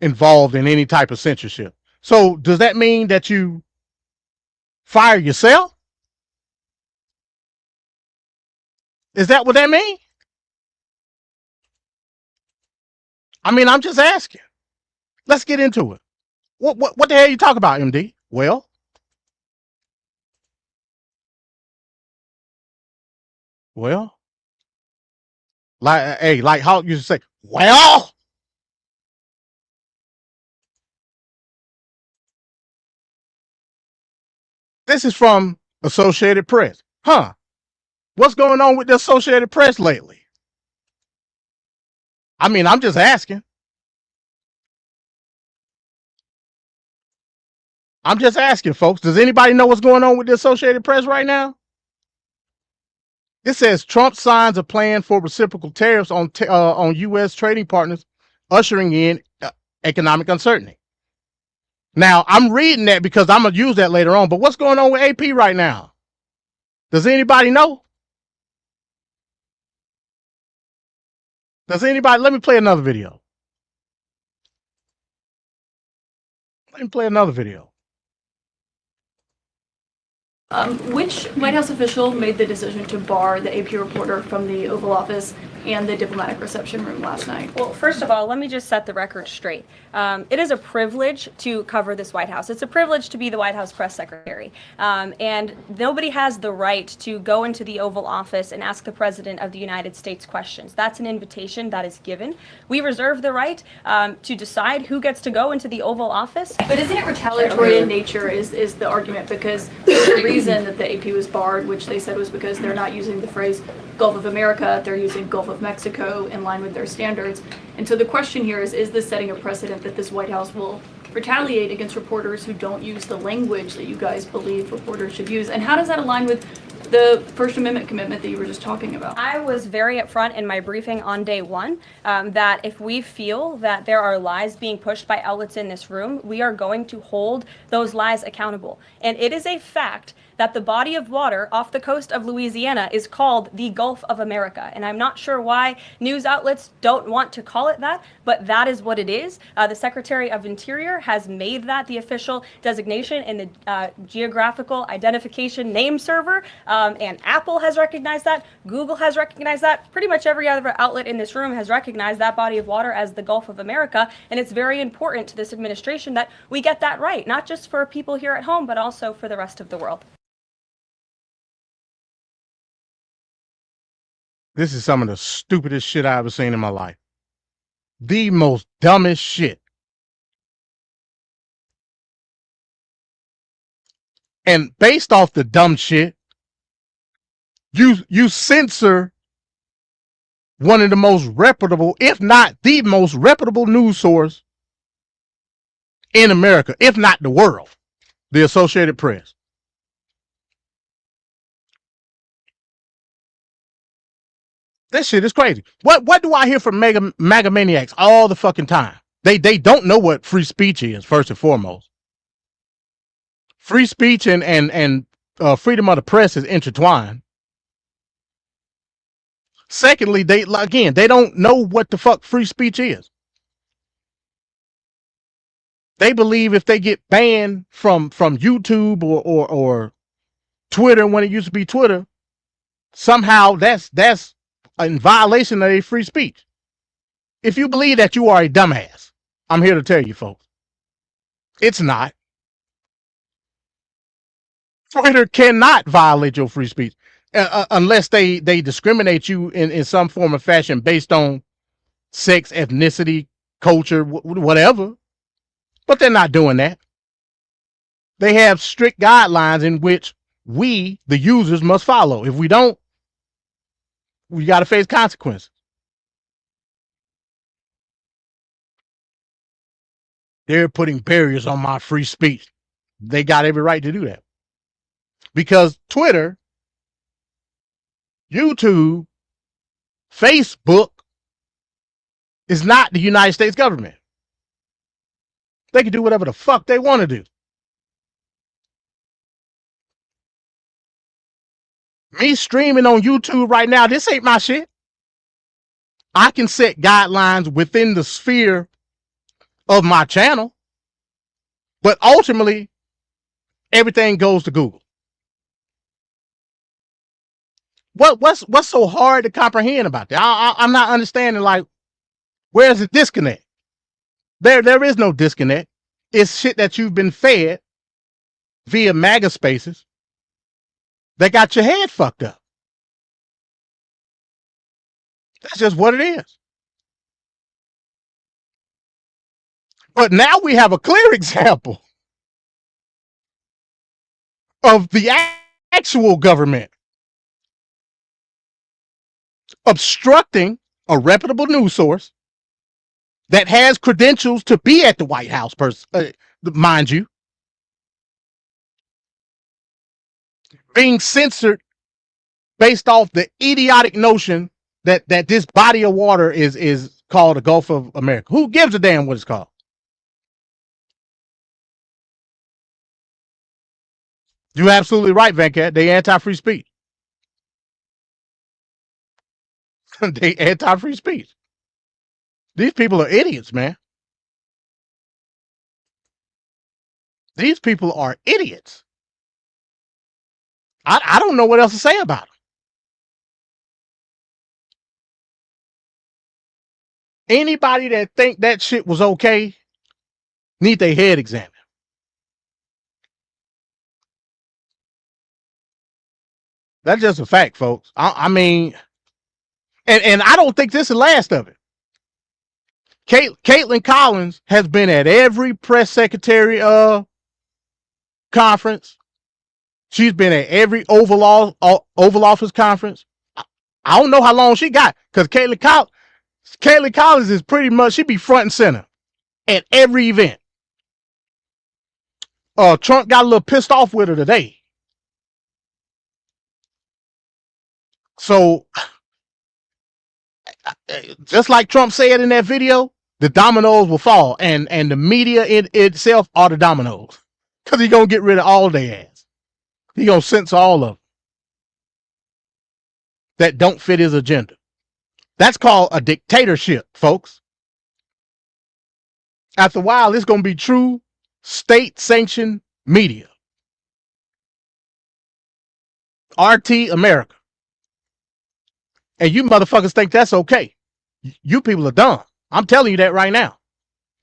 involved in any type of censorship. So does that mean that you fire yourself? Is that what that means? I mean, I'm just asking. Let's get into it. What the hell you talk about, MD? Well, like how you say, well, This is from Associated Press. Huh? What's going on with the Associated Press lately? I mean, I'm just asking. I'm just asking, folks. Does anybody know what's going on with the Associated Press right now? It says Trump signs a plan for reciprocal tariffs on U.S. trading partners, ushering in economic uncertainty. Now, I'm reading that because I'm going to use that later on. But what's going on with AP right now? Does anybody know? Does anybody? Let me play another video. Let me play another video. Which White House official made the decision to bar the AP reporter from the Oval Office and the diplomatic reception room last night? Well, first of all, let me just set the record straight. It is a privilege to cover this White House. It's a privilege to be the White House press secretary. And nobody has the right to go into the Oval Office and ask the President of the United States questions. That's an invitation that is given. We reserve the right to decide who gets to go into the Oval Office. But isn't it retaliatory in nature is the argument, because the reason that the AP was barred, which they said was because they're not using the phrase Gulf of America, they're using Gulf of Mexico in line with their standards. And so the question here is this setting a precedent that this White House will retaliate against reporters who don't use the language that you guys believe reporters should use? And how does that align with the First Amendment commitment that you were just talking about? I was very upfront in my briefing on day one that if we feel that there are lies being pushed by outlets in this room, we are going to hold those lies accountable. And it is a fact that the body of water off the coast of Louisiana is called the Gulf of America. And I'm not sure why news outlets don't want to call it that, but that is what it is. The Secretary of Interior has made that the official designation in the geographical identification name server, and Apple has recognized that, Google has recognized that, pretty much every other outlet in this room has recognized that body of water as the Gulf of America, and it's very important to this administration that we get that right, not just for people here at home, but also for the rest of the world. This is some of the stupidest shit I ever seen in my life. The most dumbest shit. And based off the dumb shit, you censor one of the most reputable, if not the most reputable news source in America, if not the world, the Associated Press. This shit is crazy. What do I hear from MAGA maniacs all the fucking time? They don't know what free speech is, first and foremost. Free speech and freedom of the press is intertwined. Secondly, they don't know what the fuck free speech is. They believe if they get banned from YouTube or Twitter when it used to be Twitter, somehow that's in violation of their free speech. If you believe that, you are a dumbass. I'm here to tell you, folks. It's not. Twitter cannot violate your free speech unless they discriminate you in some form or fashion based on sex, ethnicity, culture, whatever. But they're not doing that. They have strict guidelines in which we, the users, must follow. If we don't, we got to face consequences. They're putting barriers on my free speech. They got every right to do that. Because Twitter, YouTube, Facebook is not the United States government. They can do whatever the fuck they want to do. Me streaming on YouTube right now, this ain't my shit. I can set guidelines within the sphere of my channel, but ultimately, everything goes to Google. What's so hard to comprehend about that? I'm not understanding, like, where's the disconnect? There is no disconnect. It's shit that you've been fed via MAGA spaces that got your head fucked up. That's just what it is. But now we have a clear example of the actual government obstructing a reputable news source that has credentials to be at the White House, mind you, being censored based off the idiotic notion that this body of water is called the Gulf of America. Who gives a damn what it's called? You're absolutely right, Venkat. They anti-free speech. They anti-free speech. These people are idiots, man. These people are idiots. I don't know what else to say about them. Anybody that think that shit was okay need their head examined. That's just a fact, folks. I mean, and I don't think this is the last of it. Caitlin Collins has been at every press secretary conference. She's been at every Oval Office conference. I don't know how long she got, because Caitlin Collins is pretty much, she be front and center at every event. Trump got a little pissed off with her today. So, just like Trump said in that video, the dominoes will fall, and the media in itself are the dominoes, because he's gonna get rid of all their ass. He gonna censor all of them that don't fit his agenda. That's called a dictatorship, folks. After a while, it's gonna be true state-sanctioned media. RT America. And you motherfuckers think that's okay. You people are dumb. I'm telling you that right now.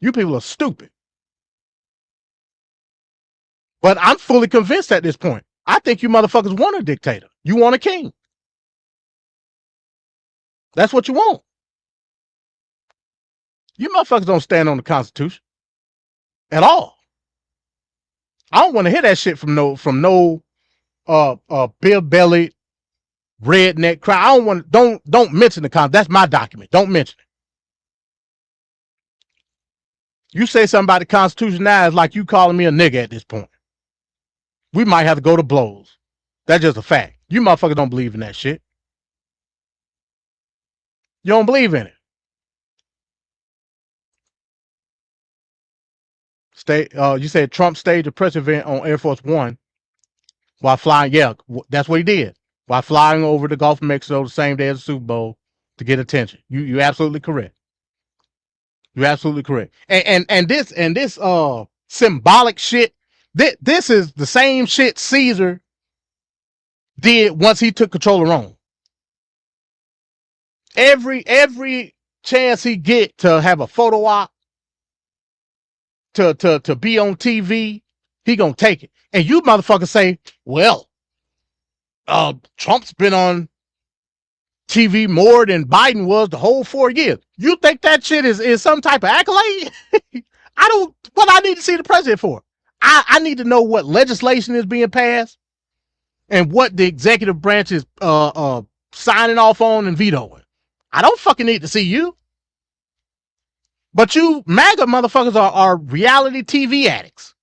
You people are stupid. But I'm fully convinced at this point. I think you motherfuckers want a dictator. You want a king. That's what you want. You motherfuckers don't stand on the Constitution at all. I don't want to hear that shit from no bill-bellied redneck crowd. I don't want. Don't mention the Constitution. That's my document. Don't mention it. You say something about the Constitution now, it's like you calling me a nigga at this point. We might have to go to blows. That's just a fact. You motherfuckers don't believe in that shit. You don't believe in it. You said Trump staged a press event on Air Force One while flying. Yeah, that's what he did. While flying over the Gulf of Mexico the same day as the Super Bowl to get attention. You're absolutely correct. You're absolutely correct. And this symbolic shit. This is the same shit Caesar did once he took control of Rome. Every chance he get to have a photo op, to be on TV, he gonna take it. And you motherfuckers say, well, Trump's been on TV more than Biden was the whole 4 years. You think that shit is some type of accolade? What I need to see the president for? I need to know what legislation is being passed and what the executive branch is signing off on and vetoing. I don't fucking need to see you. But you MAGA motherfuckers are reality TV addicts.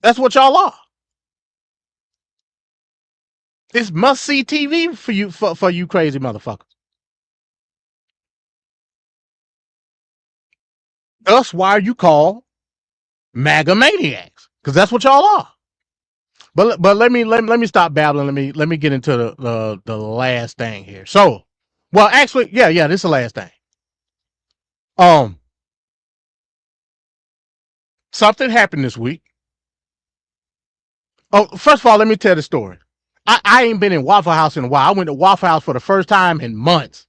That's what y'all are. It's must-see TV for you crazy motherfuckers. That's why you call MAGA maniacs, because that's what y'all are. But let me stop babbling. Let me get into the last thing here. So, well, actually, yeah, this is the last thing. Something happened this week. Oh, first of all, let me tell the story. I ain't been in Waffle House in a while. I went to Waffle House for the first time in months.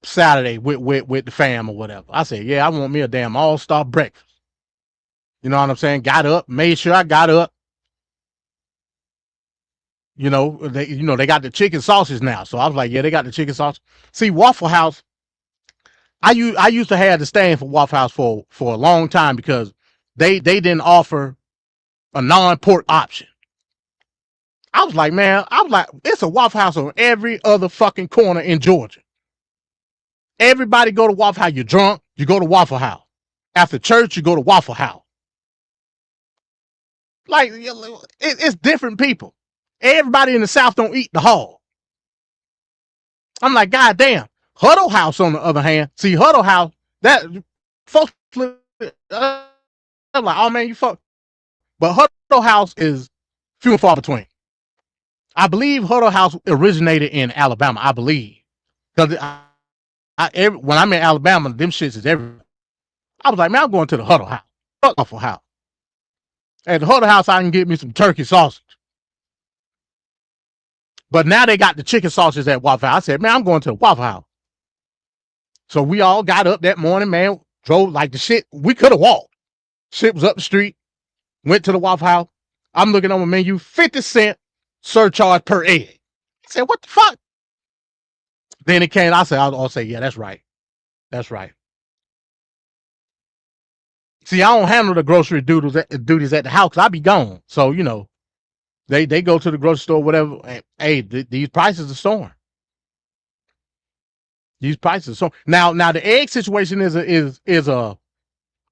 Saturday with the fam or whatever. I said, yeah, I want me a damn all-star breakfast. You know what I'm saying? Got up, made sure I got up. They got the chicken sausage now. So I was like, yeah, they got the chicken sausage. See, Waffle House, I used to have to stand for Waffle House for a long time because they didn't offer a non-pork option. I was like, man, it's a Waffle House on every other fucking corner in Georgia. Everybody go to Waffle House. You're drunk, you go to Waffle House. After church, you go to Waffle House. Like, it's different people. Everybody in the South don't eat the hog. I'm like, God damn. Huddle House, on the other hand, see, Huddle House, that folks, I'm like, oh man, you fuck. But Huddle House is few and far between. I believe Huddle House originated in Alabama. I believe, because when I'm in Alabama, them shits is everywhere. I was like, man, I'm going to the Huddle House. Fuck Waffle House. At the Huddle House, I can get me some turkey sausage. But now they got the chicken sausage at Waffle House. I said, man, I'm going to the Waffle House. So we all got up that morning, man, drove like the shit. We could have walked. Shit was up the street. Went to the Waffle House. I'm looking on the menu, 50-cent surcharge per egg. I said, what the fuck? Then it came, I'll say, yeah, that's right. That's right. See, I don't handle the grocery duties at the house because I be gone. So, you know, they go to the grocery store, whatever. And, hey, these prices are soaring. These prices are soaring. Now the egg situation is a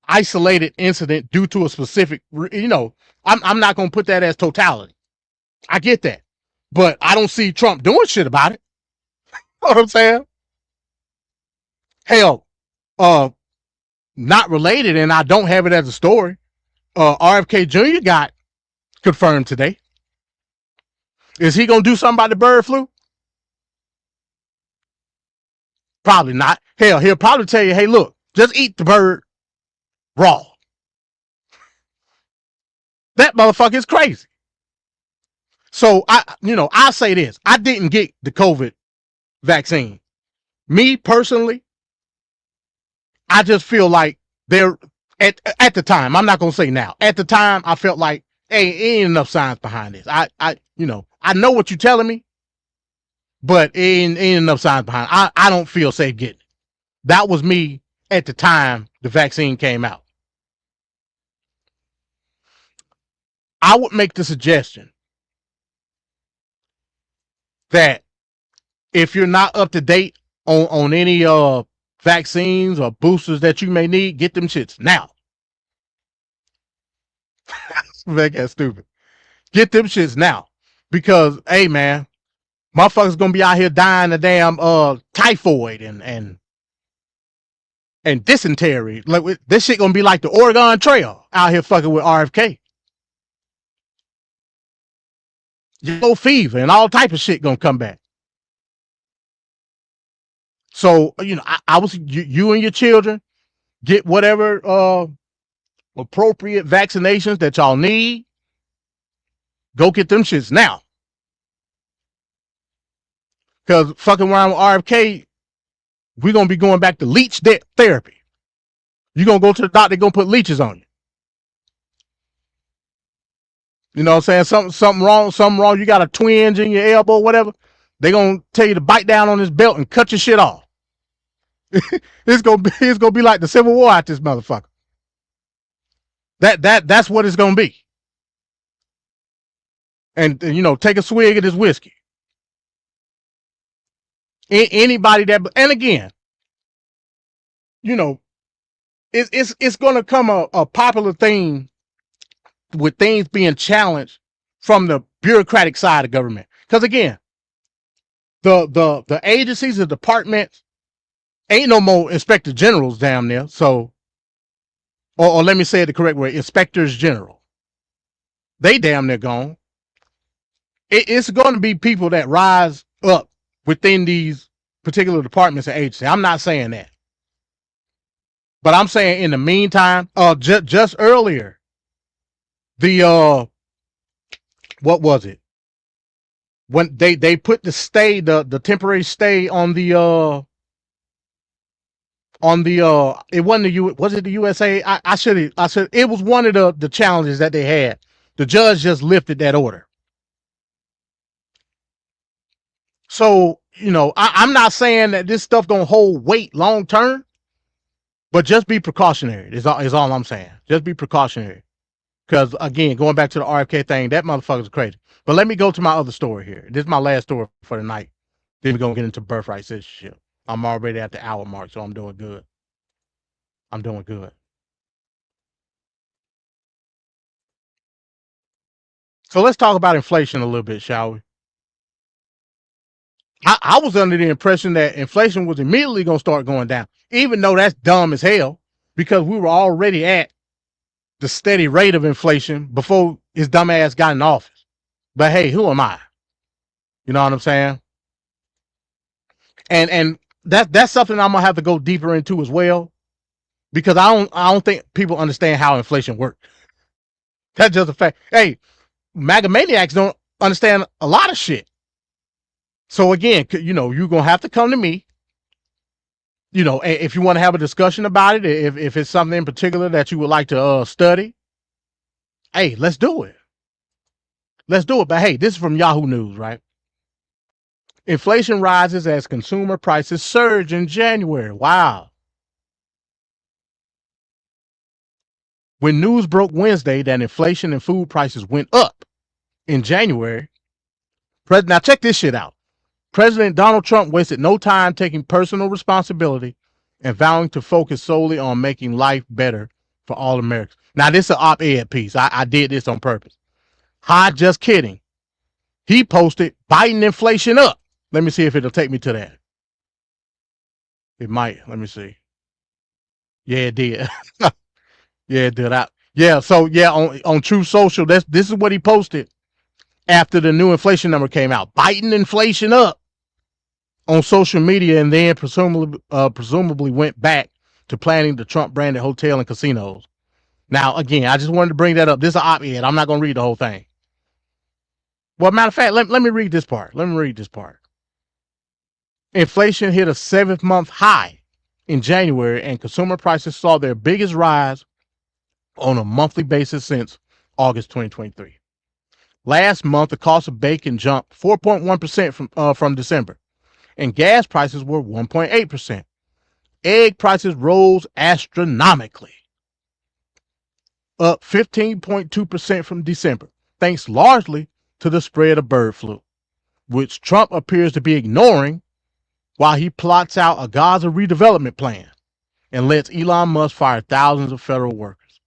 isolated incident due to a specific, you know, I'm not going to put that as totality. I get that. But I don't see Trump doing shit about it. You know what I'm saying? Hell, not related, and I don't have it as a story. RFK Jr. got confirmed today. Is he going to do something about the bird flu? Probably not. Hell, he'll probably tell you, hey, look, just eat the bird raw. That motherfucker is crazy. So I say this. I didn't get the COVID vaccine. Me personally, I just feel like they're at the time. I'm not gonna say now. At the time, I felt like, hey, ain't enough science behind this. I know what you're telling me, but ain't enough science behind it. I don't feel safe getting it. That was me at the time the vaccine came out. I would make the suggestion that if you're not up to date on any vaccines or boosters that you may need, get them shits now. That's stupid. Get them shits now. Because, hey man, motherfuckers gonna be out here dying of damn typhoid and dysentery. Like, this shit gonna be like the Oregon Trail out here fucking with RFK. Yellow fever and all type of shit gonna come back. So, I was, you and your children get whatever appropriate vaccinations that y'all need. Go get them shits now. Because fucking around with RFK, we're going to be going back to leech therapy. You're going to go to the doctor, they're going to put leeches on you. You know what I'm saying? Something wrong. You got a twinge in your elbow, whatever. They're going to tell you to bite down on this belt and cut your shit off. It's gonna be like the Civil War at this motherfucker. That's what it's gonna be. And take a swig of this whiskey. Anybody that, and again, it's gonna come a popular thing with things being challenged from the bureaucratic side of government. Because again, the agencies, the departments, ain't no more inspector generals down there. So, or let me say it the correct way, inspectors general. They damn near gone. It's going to be people that rise up within these particular departments and agencies. I'm not saying that. But I'm saying in the meantime, just earlier, what was it? When they put the stay, the temporary stay on the it wasn't was it the USA? I should it was one of the challenges that they had. The judge just lifted that order. So, I'm not saying that this stuff don't hold weight long term, But just be precautionary. Is all I'm saying. Just be precautionary. Because again, going back to the RFK thing, that motherfucker's crazy. But let me go to my other story here. This is my last story for the night. Then we're gonna get into birthright citizenship. I'm already at the hour mark, so I'm doing good. I'm doing good. So let's talk about inflation a little bit, shall we? I was under the impression that inflation was immediately going to start going down, even though that's dumb as hell, because we were already at the steady rate of inflation before his dumb ass got in office. But hey, who am I? You know what I'm saying? And that's something I'm gonna have to go deeper into as well, because I don't think people understand how inflation works. That's just a fact. Hey, MAGA maniacs don't understand a lot of shit. So again, you're gonna have to come to me. If you want to have a discussion about it, if it's something in particular that you would like to study, hey, let's do it. Let's do it. But hey, this is from Yahoo News, right? Inflation rises as consumer prices surge in January. Wow. When news broke Wednesday that inflation and food prices went up in January, now check this shit out. President Donald Trump wasted no time taking personal responsibility and vowing to focus solely on making life better for all Americans. Now, this is an op-ed piece. I did this on purpose. Hi, just kidding. He posted Biden inflation up. Let me see if it'll take me to that. It might. Let me see. Yeah, it did. Yeah, it did. On Truth Social, this is what he posted after the new inflation number came out. Biden inflation up on social media, and then presumably went back to planning the Trump-branded hotel and casinos. Now, again, I just wanted to bring that up. This is an op-ed. I'm not going to read the whole thing. Well, matter of fact, let me read this part. Inflation hit a 7th-month high in January, and consumer prices saw their biggest rise on a monthly basis since August 2023. Last month, the cost of bacon jumped 4.1% from December, and gas prices were 1.8%. Egg prices rose astronomically, up 15.2% from December, thanks largely to the spread of bird flu, which Trump appears to be ignoring while he plots out a Gaza redevelopment plan and lets Elon Musk fire thousands of federal workers.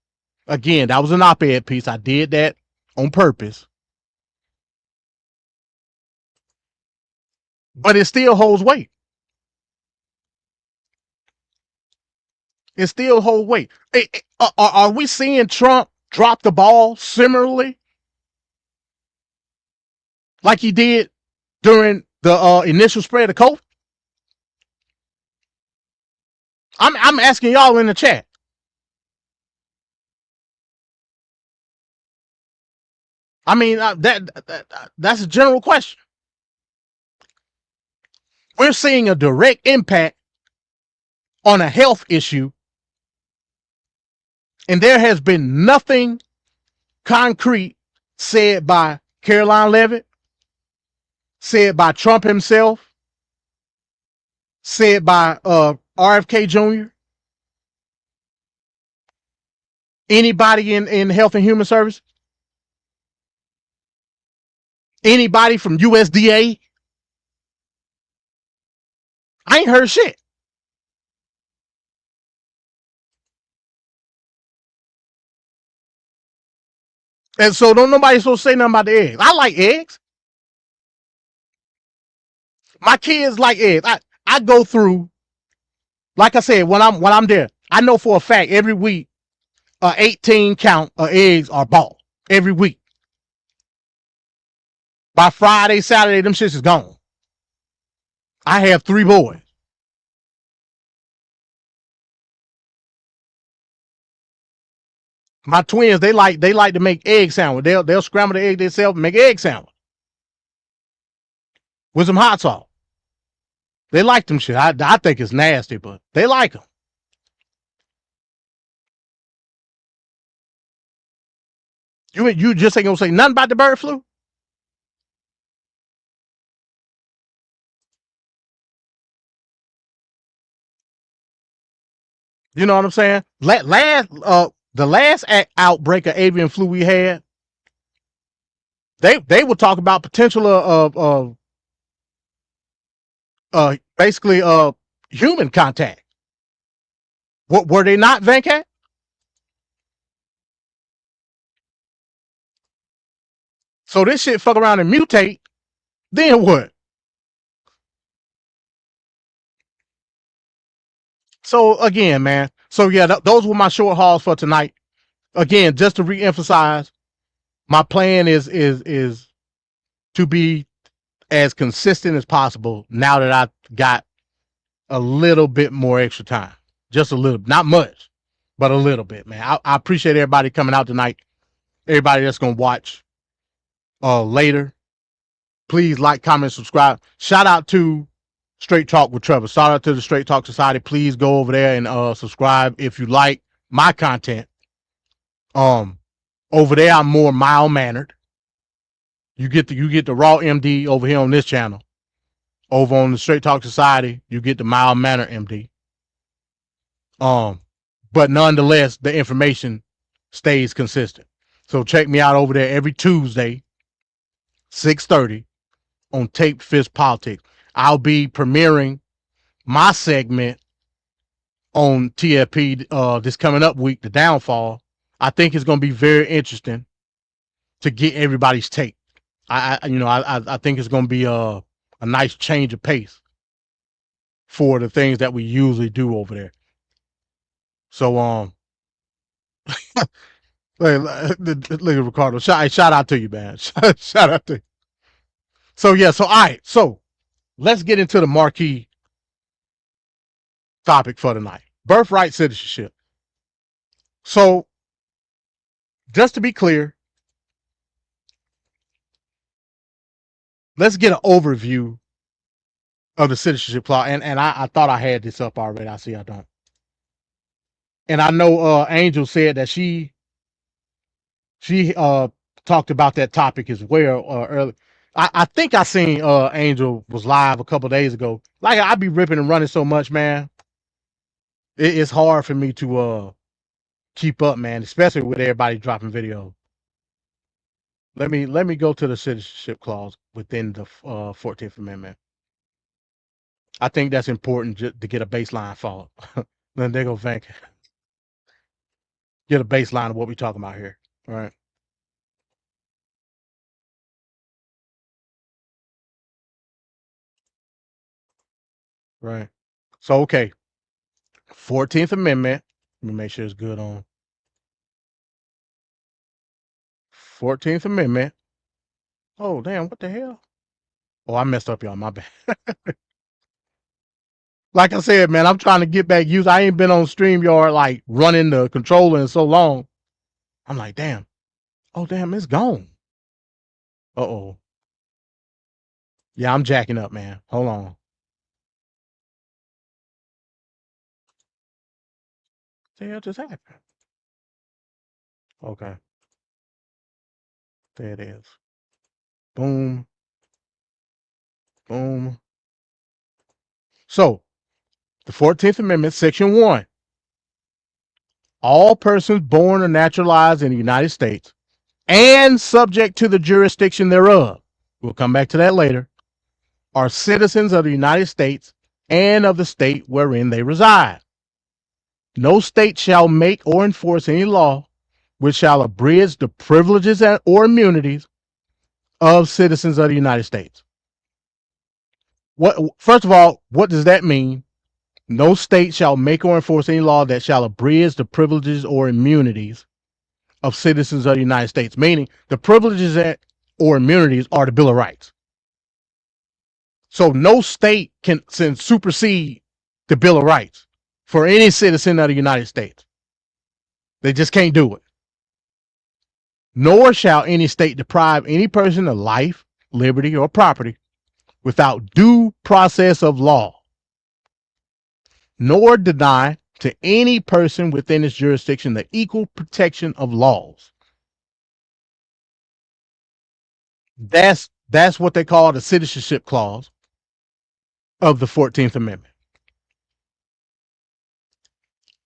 Again, that was an op-ed piece. I did that on purpose. But it still holds weight. It still holds weight. Are we seeing Trump drop the ball similarly like he did during the initial spread of COVID? I'm asking y'all in the chat. I mean, that's a general question. We're seeing a direct impact on a health issue, and there has been nothing concrete said by Caroline Leavitt, said by Trump himself, said by RFK Jr., anybody in Health and Human Services, anybody from USDA. I ain't heard shit. And so don't nobody supposed to say nothing about the eggs. I like eggs. My kids like eggs. I go through, like I said, when I'm there, I know for a fact every week 18 count of eggs are bought every week. By Friday, Saturday, them shits is gone. I have 3 boys. My twins, they like to make egg sandwich. They'll scramble the egg themselves and make egg sandwich with some hot sauce. They like them shit. I think it's nasty, but they like them. You just ain't gonna say nothing about the bird flu? You know what I'm saying? The last outbreak of avian flu we had, they would talk about potential of basically human contact. What were they not, Venkat? So this shit fuck around and mutate, then what? So again, man. So yeah, those were my short hauls for tonight. Again, just to reemphasize, my plan is to be as consistent as possible now that I got a little bit more extra time. Just a little, not much, but a little bit, man. I appreciate everybody coming out tonight. Everybody that's gonna watch later. Please like, comment, subscribe. Shout out to Straight Talk with Trevor. Shout out to the Straight Talk Society. Please go over there and subscribe if you like my content. Over there I'm more mild mannered. You get the raw MD over here on this channel. Over on the Straight Talk Society, you get the mild mannered MD. But nonetheless, the information stays consistent. So check me out over there every Tuesday, 6:30 on Taped Fist Politics. I'll be premiering my segment on TFP this coming up week, The Downfall. I think it's going to be very interesting to get everybody's take. I think it's going to be a nice change of pace for the things that we usually do over there. So look at Ricardo. Shout out to you, man. Shout out to you. So yeah, all right. So let's get into the marquee topic for tonight. Birthright citizenship. So just to be clear, let's get an overview of the Citizenship Clause. And I thought I had this up already. I see I don't. And I know Angel said that she talked about that topic as well earlier. I think I seen Angel was live a couple days ago. Like I be ripping and running so much, man. It's hard for me to keep up, man, especially with everybody dropping videos. Let me go to the Citizenship Clause within the 14th Amendment. I think that's important to get a baseline for it. Then they go think. Get a baseline of what we're talking about here. All right. Right. So, okay. 14th Amendment. Let me make sure it's good on. 14th Amendment. Oh, damn. What the hell? Oh, I messed up, y'all. My bad. Like I said, man, I'm trying to get back used. I ain't been on StreamYard like running the controller in so long. I'm like, damn. Oh, damn, it's gone. Uh-oh. Yeah, I'm jacking up, man. Hold on. What the hell just happened? Okay. There it is. Boom. Boom. So, the 14th Amendment, Section 1. All persons born or naturalized in the United States and subject to the jurisdiction thereof, we'll come back to that later, are citizens of the United States and of the state wherein they reside. No state shall make or enforce any law which shall abridge the privileges or immunities of citizens of the United States. First of all, what does that mean? No state shall make or enforce any law that shall abridge the privileges or immunities of citizens of the United States, meaning the privileges or immunities are the Bill of Rights. So no state can supersede the Bill of Rights for any citizen of the United States. They just can't do it. Nor shall any state deprive any person of life, liberty, or property without due process of law, nor deny to any person within its jurisdiction the equal protection of laws. That's what they call the Citizenship Clause of the 14th Amendment.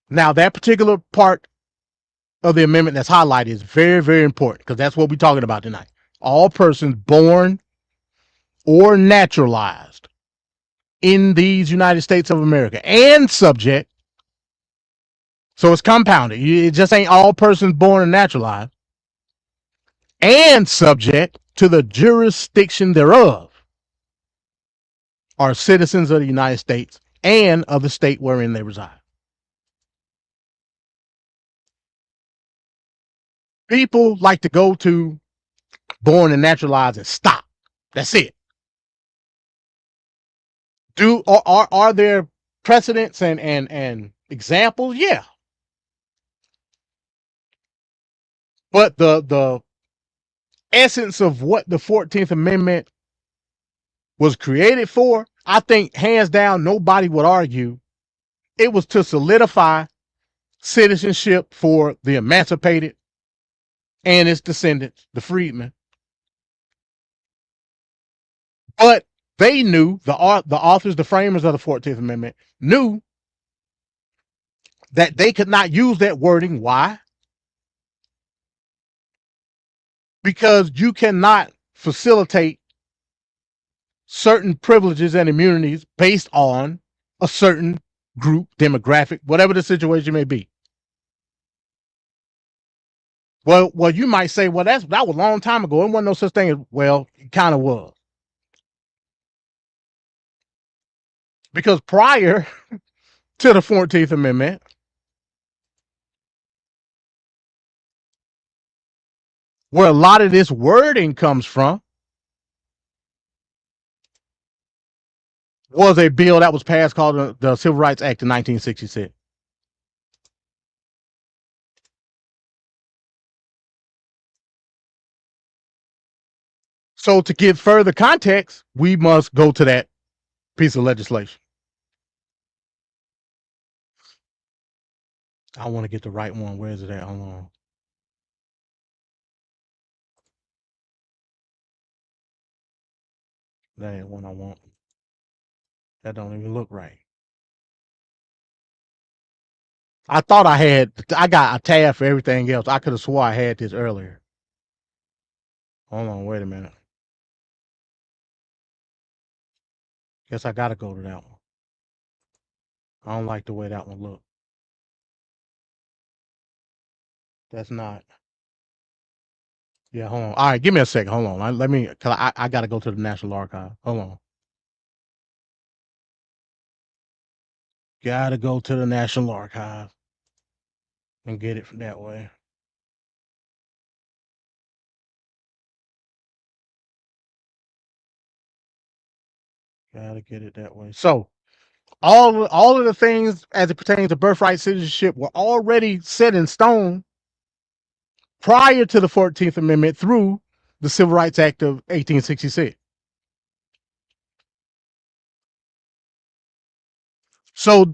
Now, that particular part of the amendment that's highlighted is very, very important because that's what we're talking about tonight. All persons born or naturalized in these United States of America and subject. So it's compounded. It just ain't all persons born and naturalized and subject to the jurisdiction thereof are citizens of the United States and of the state wherein they reside. People like to go to born and naturalized and stop. That's it. Are there precedents and examples? Yeah. But the essence of what the 14th Amendment was created for, I think hands down, nobody would argue it was to solidify citizenship for the emancipated and its descendants, the freedmen. But they knew, the authors, the framers of the 14th Amendment knew that they could not use that wording. Why? Because you cannot facilitate certain privileges and immunities based on a certain group, demographic, whatever the situation may be. Well, you might say, well, that was a long time ago. It wasn't no such thing as, well, it kind of was. Because prior to the 14th Amendment, where a lot of this wording comes from, was a bill that was passed called the Civil Rights Act of 1966. So to give further context, we must go to that piece of legislation. I want to get the right one. Where is it at? Hold on. That ain't one I want. That don't even look right. I thought I got a tab for everything else. I could have swore I had this earlier. Hold on, wait a minute. Guess I gotta go to that one. I don't like the way that one looked. That's not. Yeah, hold on. All right, give me a second. Hold on. Let me, cause I gotta go to the National Archive. Hold on. Gotta go to the National Archive and get it from that way. Gotta get it that way. So all of the things as it pertains to birthright citizenship were already set in stone prior to the 14th Amendment through the Civil Rights Act of 1866. So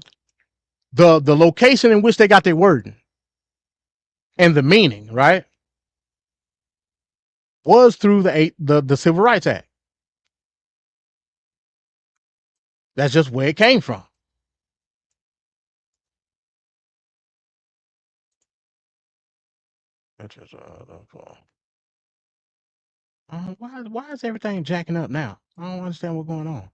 the location in which they got their wording and the meaning, right, was through the Civil Rights Act. That's just where it came from. That's just why is everything jacking up now? I don't understand what's going on.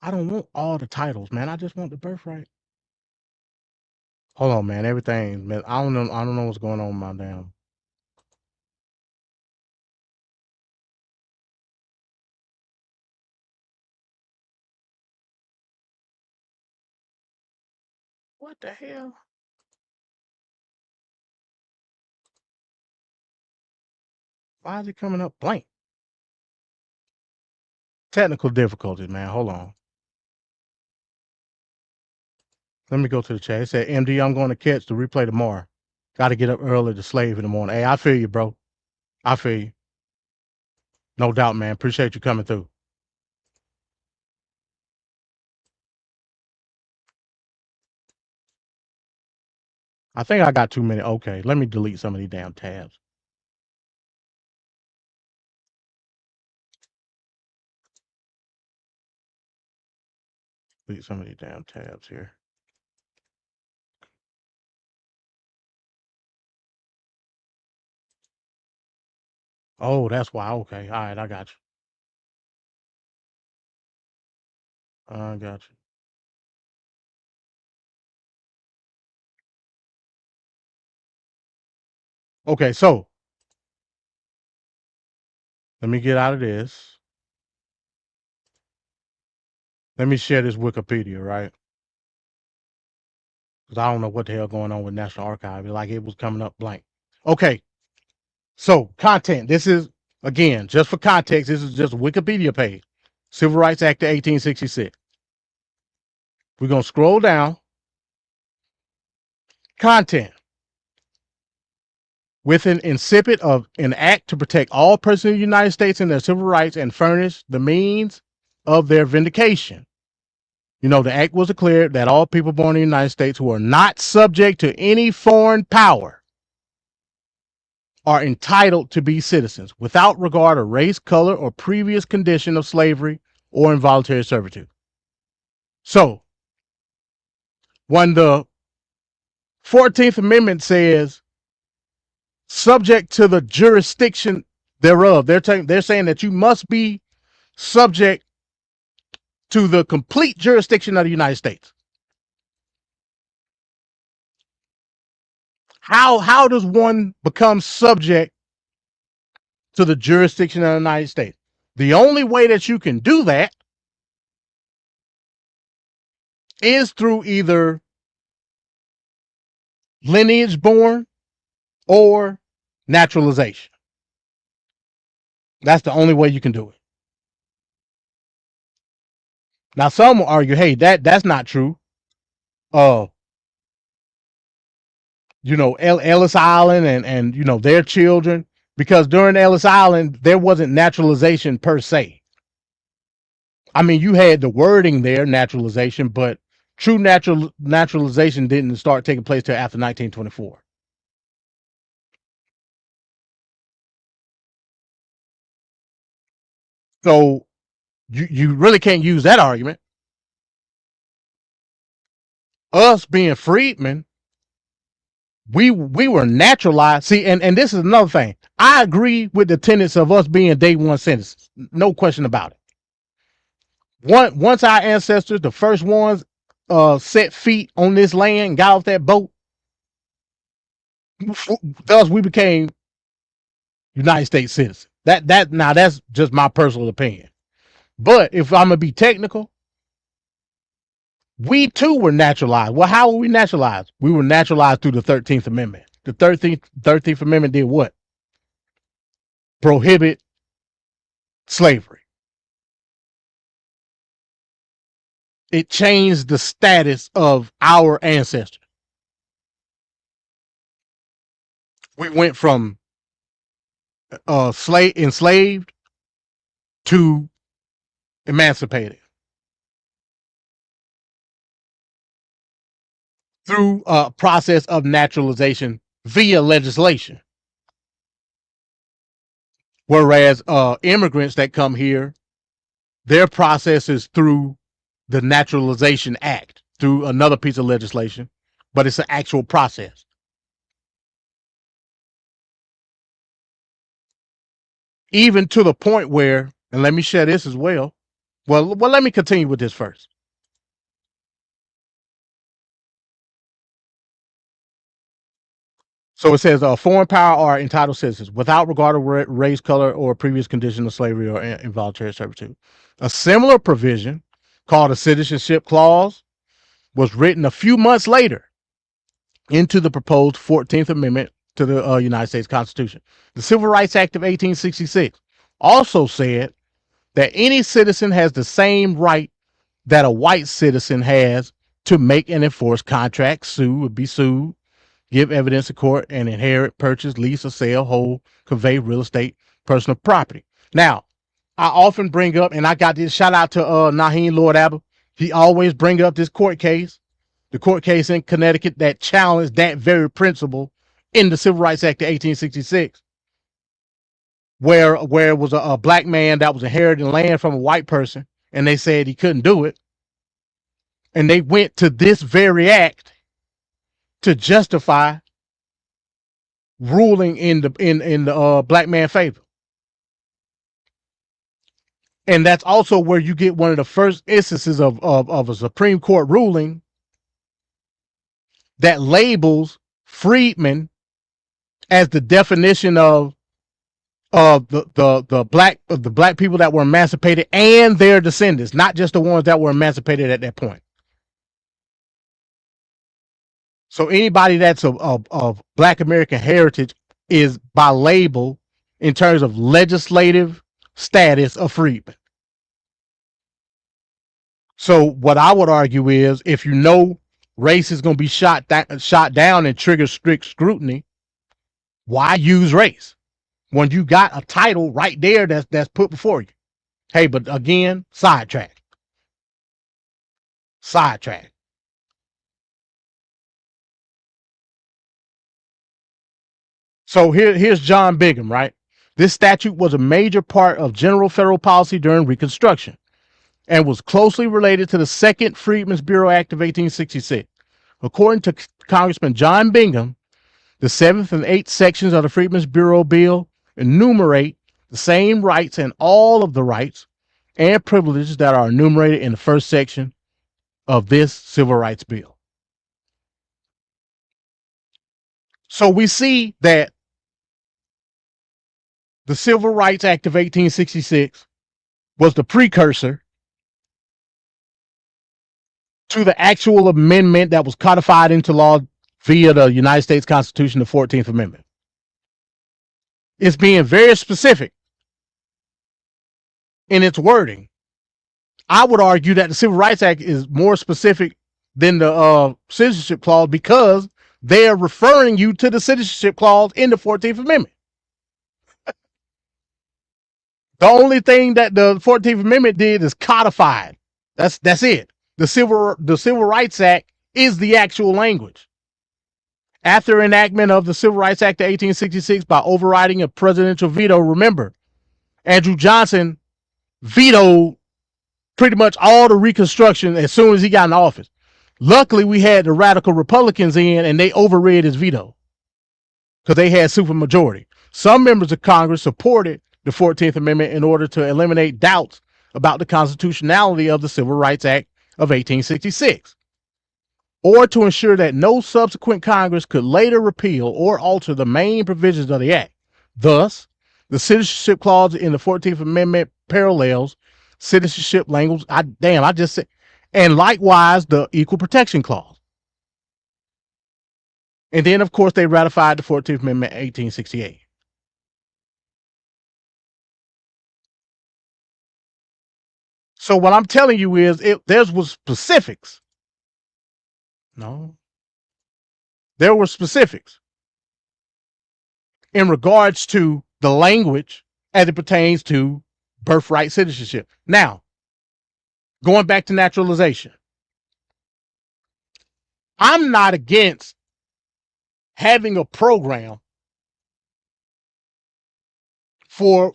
I don't want all the titles, man. I just want the birthright. Hold on, man. Everything, man. I don't know what's going on with my damn. What the hell? Why is it coming up blank? Technical difficulties, man. Hold on. Let me go to the chat. It said, MD, I'm going to catch the replay tomorrow. Got to get up early to slave in the morning. Hey, I feel you, bro. I feel you. No doubt, man. Appreciate you coming through. I think I got too many. Okay, let me delete some of these damn tabs. delete some of these damn tabs here. Oh, that's why. Okay. All right. I got you. I got you. Okay. So let me get out of this. Let me share this Wikipedia, right? Because I don't know what the hell going on with National Archive. Like it was coming up blank. Okay. So content. This is, again, just for context, this is just a Wikipedia page. Civil Rights Act of 1866. We're going to scroll down. Content. With an incipit of an act to protect all persons of the United States and their civil rights and furnish the means of their vindication. You know, the act was declared that all people born in the United States who are not subject to any foreign power are entitled to be citizens without regard of race, color, or previous condition of slavery or involuntary servitude. So, when the 14th Amendment says subject to the jurisdiction thereof, they're saying that you must be subject to the complete jurisdiction of the United States. How does one become subject to the jurisdiction of the United States? The only way that you can do that is through either lineage born or naturalization. That's the only way you can do it. Now, some will argue, hey, that's not true. You know, Ellis Island and you know, their children, because during Ellis Island, there wasn't naturalization per se. I mean, you had the wording there, naturalization, but true naturalization didn't start taking place till after 1924. So you really can't use that argument. Us being freedmen, we were naturalized. See, and this is another thing. I agree with the tenets of us being day one citizens. No question about it. Once our ancestors, the first ones, set feet on this land and got off that boat, thus we became United States citizens. Now that's just my personal opinion. But if I'm gonna be technical, we too were naturalized. Well, how were we naturalized? We were naturalized through the 13th Amendment. The 13th Amendment did what? Prohibit slavery. It changed the status of our ancestors. We went from enslaved to emancipated through a process of naturalization via legislation. Whereas immigrants that come here, their process is through the Naturalization Act, through another piece of legislation, but it's an actual process. Even to the point where, and let me share this as well. Well, let me continue with this first. So it says foreign power are entitled citizens without regard of race, color, or previous condition of slavery or involuntary servitude. A similar provision called a Citizenship Clause was written a few months later into the proposed 14th Amendment to the United States Constitution. The Civil Rights Act of 1866 also said that any citizen has the same right that a white citizen has to make and enforce contracts, sue or be sued, give evidence in court, and inherit, purchase, lease, or sell, hold, convey real estate, personal property. Now, I often bring up, and I got this shout out to Naheem Lord Abba. He always bring up this court case, the court case in Connecticut that challenged that very principle in the Civil Rights Act of 1866, where it was a black man that was inheriting land from a white person, and they said he couldn't do it. And they went to this very act to justify ruling in the black man favor. And that's also where you get one of the first instances of a Supreme Court ruling that labels freedmen as the definition of the black people that were emancipated and their descendants, not just the ones that were emancipated at that point. So anybody that's of black American heritage is by label in terms of legislative status a freedman. So what I would argue is, if you know race is going to be shot down and trigger strict scrutiny, why use race when you got a title right there that's put before you? Hey, but again, sidetrack. So here's John Bingham, right? This statute was a major part of general federal policy during Reconstruction and was closely related to the Second Freedmen's Bureau Act of 1866. According to Congressman John Bingham, the 7th and 8th sections of the Freedmen's Bureau Bill enumerate the same rights and all of the rights and privileges that are enumerated in the first section of this Civil Rights Bill. So we see that the Civil Rights Act of 1866 was the precursor to the actual amendment that was codified into law via the United States Constitution, the 14th Amendment. It's being very specific in its wording. I would argue that the Civil Rights Act is more specific than the Citizenship Clause, because they're referring you to the Citizenship Clause in the 14th Amendment. The only thing that the 14th Amendment did is codified. That's it. The Civil Rights Act is the actual language. After enactment of the Civil Rights Act of 1866 by overriding a presidential veto, remember, Andrew Johnson vetoed pretty much all the Reconstruction as soon as he got in office. Luckily, we had the radical Republicans in, and they overrid his veto because they had supermajority. Some members of Congress supported the 14th Amendment in order to eliminate doubts about the constitutionality of the Civil Rights Act of 1866, or to ensure that no subsequent Congress could later repeal or alter the main provisions of the act. Thus, the Citizenship Clause in the 14th Amendment parallels citizenship language. I just said, and likewise the Equal Protection Clause. And then, of course, they ratified the 14th Amendment in 1868. So what I'm telling you is, there was specifics. No. There were specifics in regards to the language as it pertains to birthright citizenship. Now, going back to naturalization, I'm not against having a program for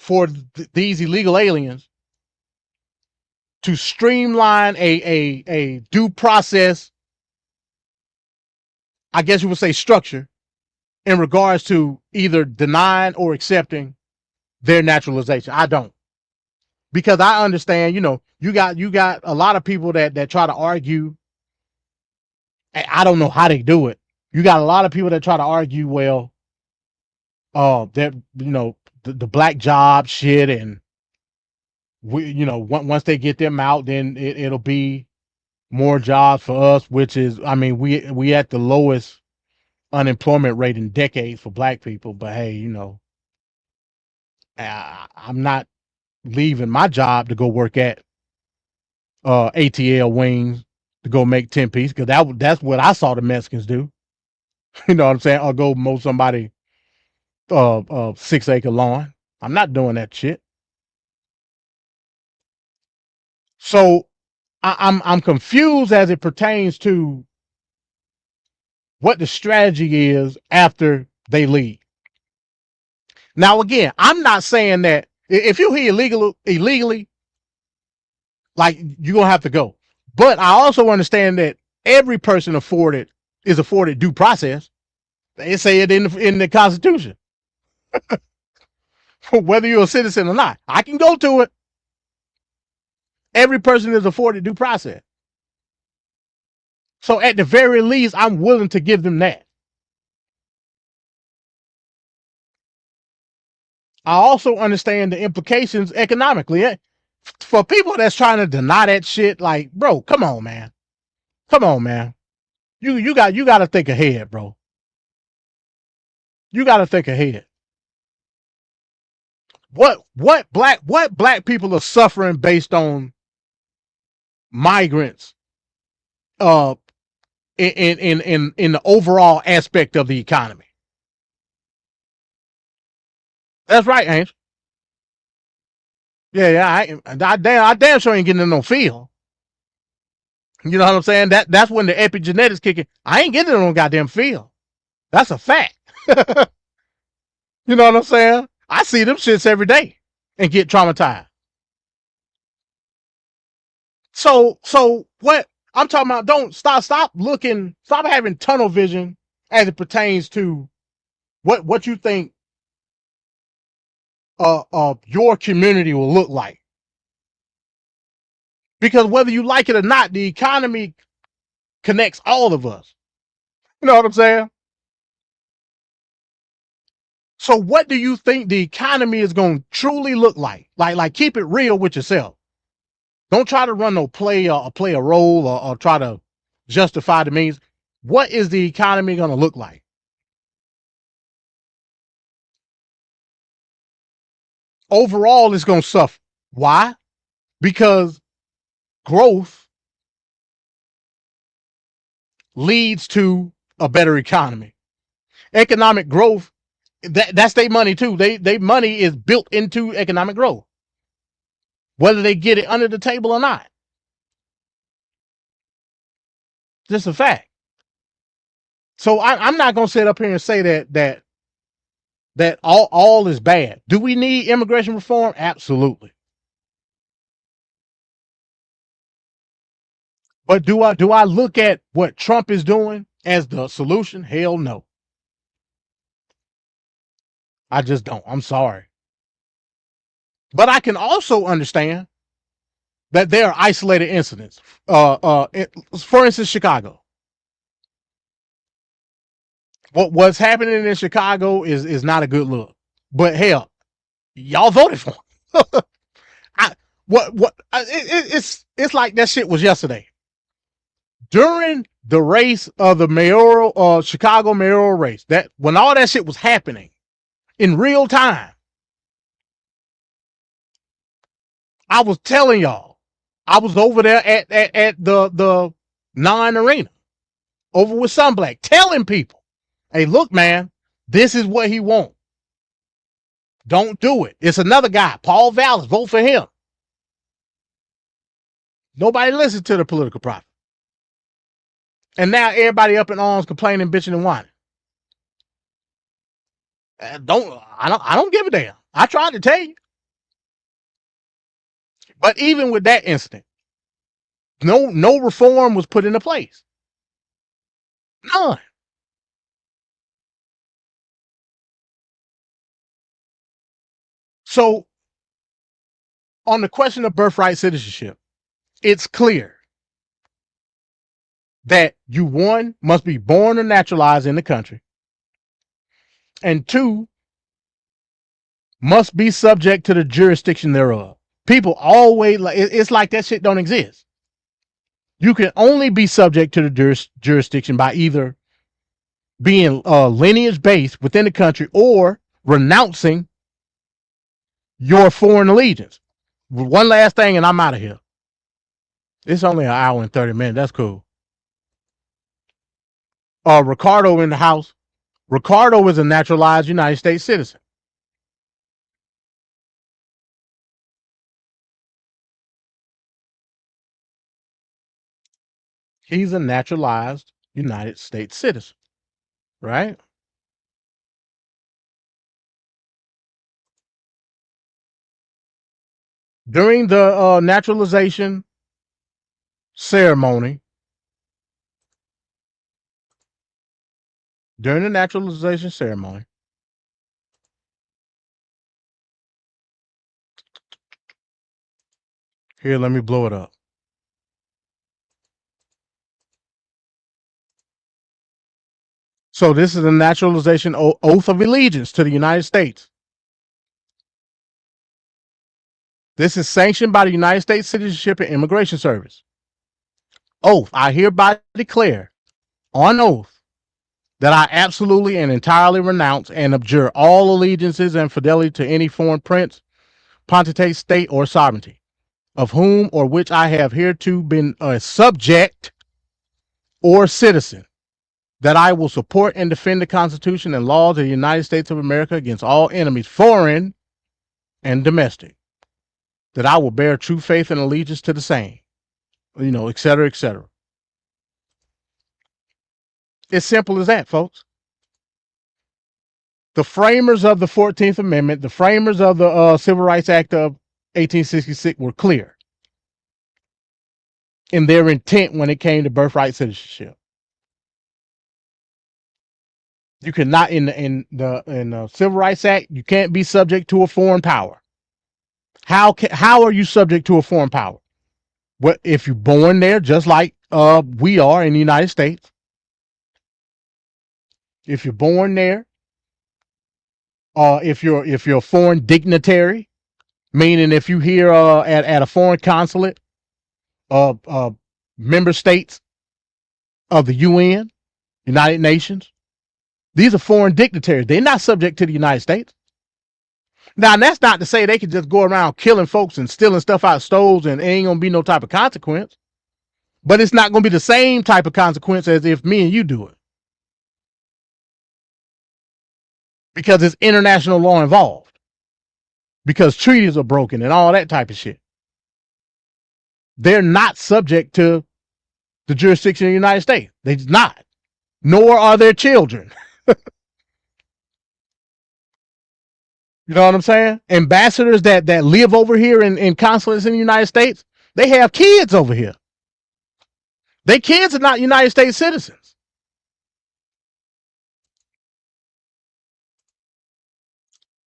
these illegal aliens to streamline a due process, I guess you would say, structure in regards to either denying or accepting their naturalization. I don't, because I understand, you got a lot of people that try to argue. I don't know how they do it. You got a lot of people that try to argue, well, that, the black job shit, and once they get them out, then it'll be more jobs for us, which is, we at the lowest unemployment rate in decades for black people. But hey, I'm not leaving my job to go work at ATL Wings to go make 10 piece, because that's what I saw the Mexicans do. You know what I'm saying? Or go mow somebody 6-acre lawn. I'm not doing that shit. So I'm confused as it pertains to what the strategy is after they leave. Now, again, I'm not saying that if you're here illegally, like, you're gonna have to go. But I also understand that every person is afforded due process. They say it in the Constitution. Whether you're a citizen or not, I can go to it. Every person is afforded due process. So at the very least, I'm willing to give them that. I also understand the implications economically. For people that's trying to deny that shit, like, bro, come on, man. Come on, man. You got to think ahead, bro. You got to think ahead. What black people are suffering based on migrants in the overall aspect of the economy. That's right, Angel. Yeah, I damn sure ain't getting in no field. You know what I'm saying? That's when the epigenetics kick in. I ain't getting in no goddamn field. That's a fact. You know what I'm saying? I see them shits every day and get traumatized. So what I'm talking about, don't stop having tunnel vision as it pertains to what you think your community will look like. Because whether you like it or not, the economy connects all of us. You know what I'm saying? So what do you think the economy is going to truly look like? Like keep it real with yourself. Don't try to run no play or play a role or try to justify the means. What is the economy going to look like? Overall, it's going to suffer. Why? Because growth leads to a better economy. Economic growth, that's their money too. They money is built into economic growth, whether they get it under the table or not. Just a fact. So I'm not gonna sit up here and say that all is bad. Do we need immigration reform? Absolutely. But do I look at what Trump is doing as the solution? Hell no. I just don't. I'm sorry. But I can also understand that there are isolated incidents. For instance, Chicago. What's happening in Chicago is not a good look. But hell, y'all voted for him. It's like that shit was yesterday. During the race of the Chicago mayoral race, that when all that shit was happening in real time, I was telling y'all, I was over there at the Nine Arena, over with Sunblack, telling people, hey, look, man, this is what he wants. Don't do it. It's another guy, Paul Vallis. Vote for him. Nobody listened to the political prophet. And now everybody up in arms complaining, bitching, and whining. I don't give a damn. I tried to tell you. But even with that incident, no reform was put into place. None. So on the question of birthright citizenship, it's clear that you, one, must be born or naturalized in the country, and two, must be subject to the jurisdiction thereof. People always, it's like that shit don't exist. You can only be subject to the jurisdiction by either being lineage based within the country or renouncing your foreign allegiance. One last thing and I'm out of here. It's only an hour and 30 minutes. That's cool. Ricardo in the house. Ricardo is a naturalized United States citizen. He's a naturalized United States citizen, right? During the naturalization ceremony during the naturalization ceremony, here, let me blow it up. So this is a naturalization oath of allegiance to the United States. This is sanctioned by the United States Citizenship and Immigration Service. Oath, I hereby declare on oath that I absolutely and entirely renounce and abjure all allegiances and fidelity to any foreign prince, pontificate, state, or sovereignty, of whom or which I have hereto been a subject or citizen, that I will support and defend the Constitution and laws of the United States of America against all enemies, foreign and domestic, that I will bear true faith and allegiance to the same, et cetera, et cetera. It's simple as that, folks. The framers of the 14th Amendment, the framers of the Civil Rights Act of 1866 were clear in their intent when it came to birthright citizenship. You cannot, in the Civil Rights Act, you can't be subject to a foreign power. How are you subject to a foreign power? Well, if you're born there, just like we are in the United States. If you're born there, if you're a foreign dignitary, meaning if you here at a foreign consulate of member states of the UN, United Nations, these are foreign dignitaries. They're not subject to the United States. Now, that's not to say they can just go around killing folks and stealing stuff out of stoves and it ain't gonna be no type of consequence. But it's not gonna be the same type of consequence as if me and you do it. Because it's international law involved. Because treaties are broken and all that type of shit. They're not subject to the jurisdiction of the United States. They're not. Nor are their children. You know what I'm saying? Ambassadors that live over here in consulates in the United States, they have kids over here. Their kids are not United States citizens.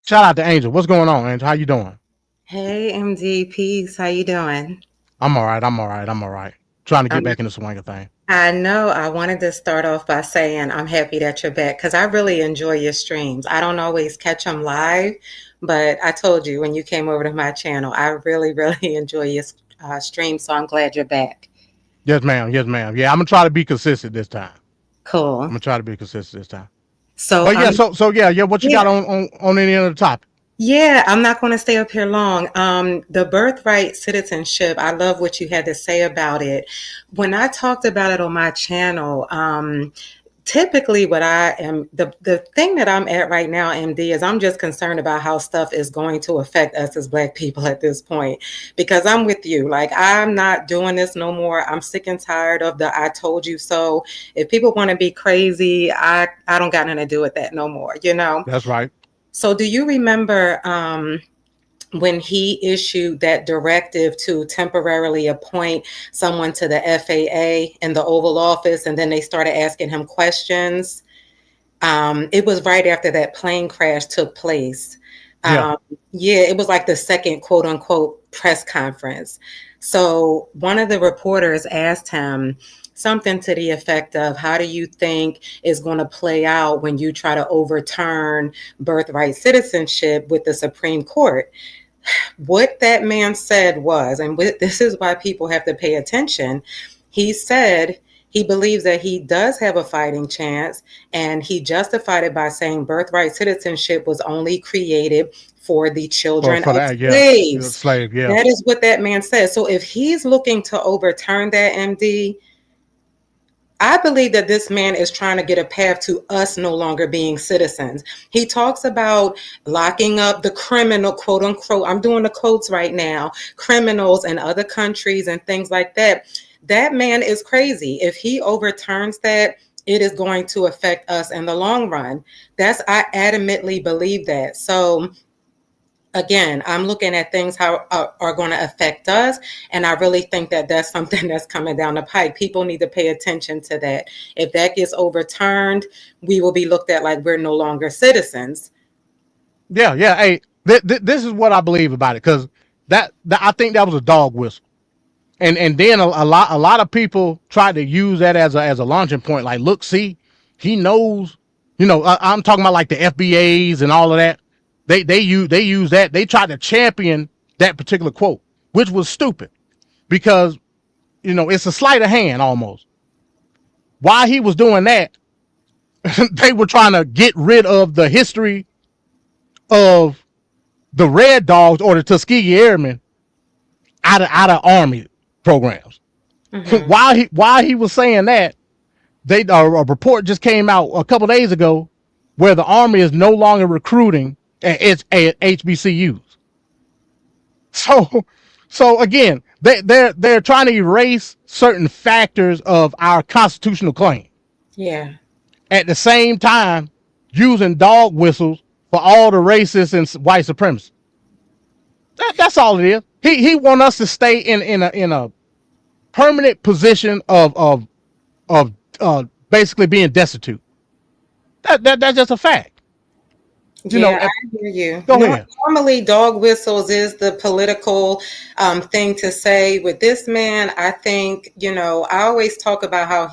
Shout out to Angel. What's going on, Angel? How you doing? Hey, MD, peace. How you doing? I'm all right. Trying to get back in the swing of things. I know I wanted to start off by saying I'm happy that you're back because I really enjoy your streams. I don't always catch them live, but I told you when you came over to my channel, I really, really enjoy your stream, so I'm glad you're back. Yes, ma'am. Yeah, I'm going to try to be consistent this time. Cool. I'm going to try to be consistent this time. So, but yeah, what you got on any other topic? Yeah, I'm not going to stay up here long. The birthright citizenship, I love what you had to say about it. When I talked about it on my channel, typically what I am, the thing that I'm at right now, MD, is I'm just concerned about how stuff is going to affect us as Black people at this point, because I'm with you. Like, I'm not doing this no more. I'm sick and tired of the I told you so. If people want to be crazy, I don't got nothing to do with that no more, That's right. So do you remember when he issued that directive to temporarily appoint someone to the FAA in the Oval Office, and then they started asking him questions? It was right after that plane crash took place. It was like the second quote unquote press conference. So one of the reporters asked him something to the effect of, how do you think is going to play out when you try to overturn birthright citizenship with the Supreme Court? What that man said was, and this is why people have to pay attention, he said he believes that he does have a fighting chance, and he justified it by saying birthright citizenship was only created for the children of slaves. That is what that man said. So if he's looking to overturn that, MD, I believe that this man is trying to get a path to us no longer being citizens. He talks about locking up the criminal, quote unquote, I'm doing the quotes right now, criminals in other countries and things like that. That man is crazy. If he overturns that, it is going to affect us in the long run. I adamantly believe that. So again, I'm looking at things how are going to affect us, and I really think that that's something that's coming down the pike. People need to pay attention to that. If that gets overturned, we will be looked at like we're no longer citizens. Yeah, yeah. Hey, this is what I believe about it, because that I think that was a dog whistle, and then a lot of people tried to use that as a launching point. Like, look, see, he knows. I'm talking about like the FBAs and all of that. They use that. They tried to champion that particular quote, which was stupid, because it's a sleight of hand almost. While he was doing that, they were trying to get rid of the history of the Red Dogs or the Tuskegee Airmen out of Army programs. Mm-hmm. While he was saying that, a report just came out a couple days ago where the Army is no longer recruiting at its HBCUs. So again, they're trying to erase certain factors of our constitutional claim. Yeah. At the same time, using dog whistles for all the racists and white supremacists. That's all it is. He want us to stay in a permanent position of basically being destitute. That's just a fact. I hear you. Go ahead. Normally, dog whistles is the political thing to say. With this man, I think, I always talk about how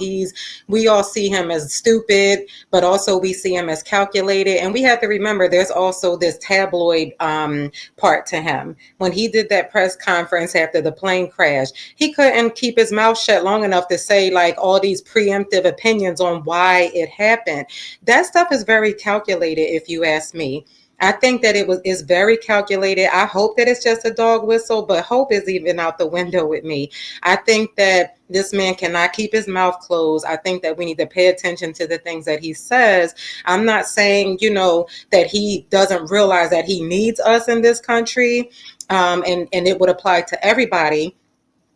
we all see him as stupid, but also we see him as calculated. And we have to remember there's also this tabloid part to him. When he did that press conference after the plane crash, he couldn't keep his mouth shut long enough to say like all these preemptive opinions on why it happened. That stuff is very calculated, if you ask me. I think that is very calculated. I hope that it's just a dog whistle, but hope is even out the window with me. I think that this man cannot keep his mouth closed. I think that we need to pay attention to the things that he says. I'm not saying, that he doesn't realize that he needs us in this country, and it would apply to everybody.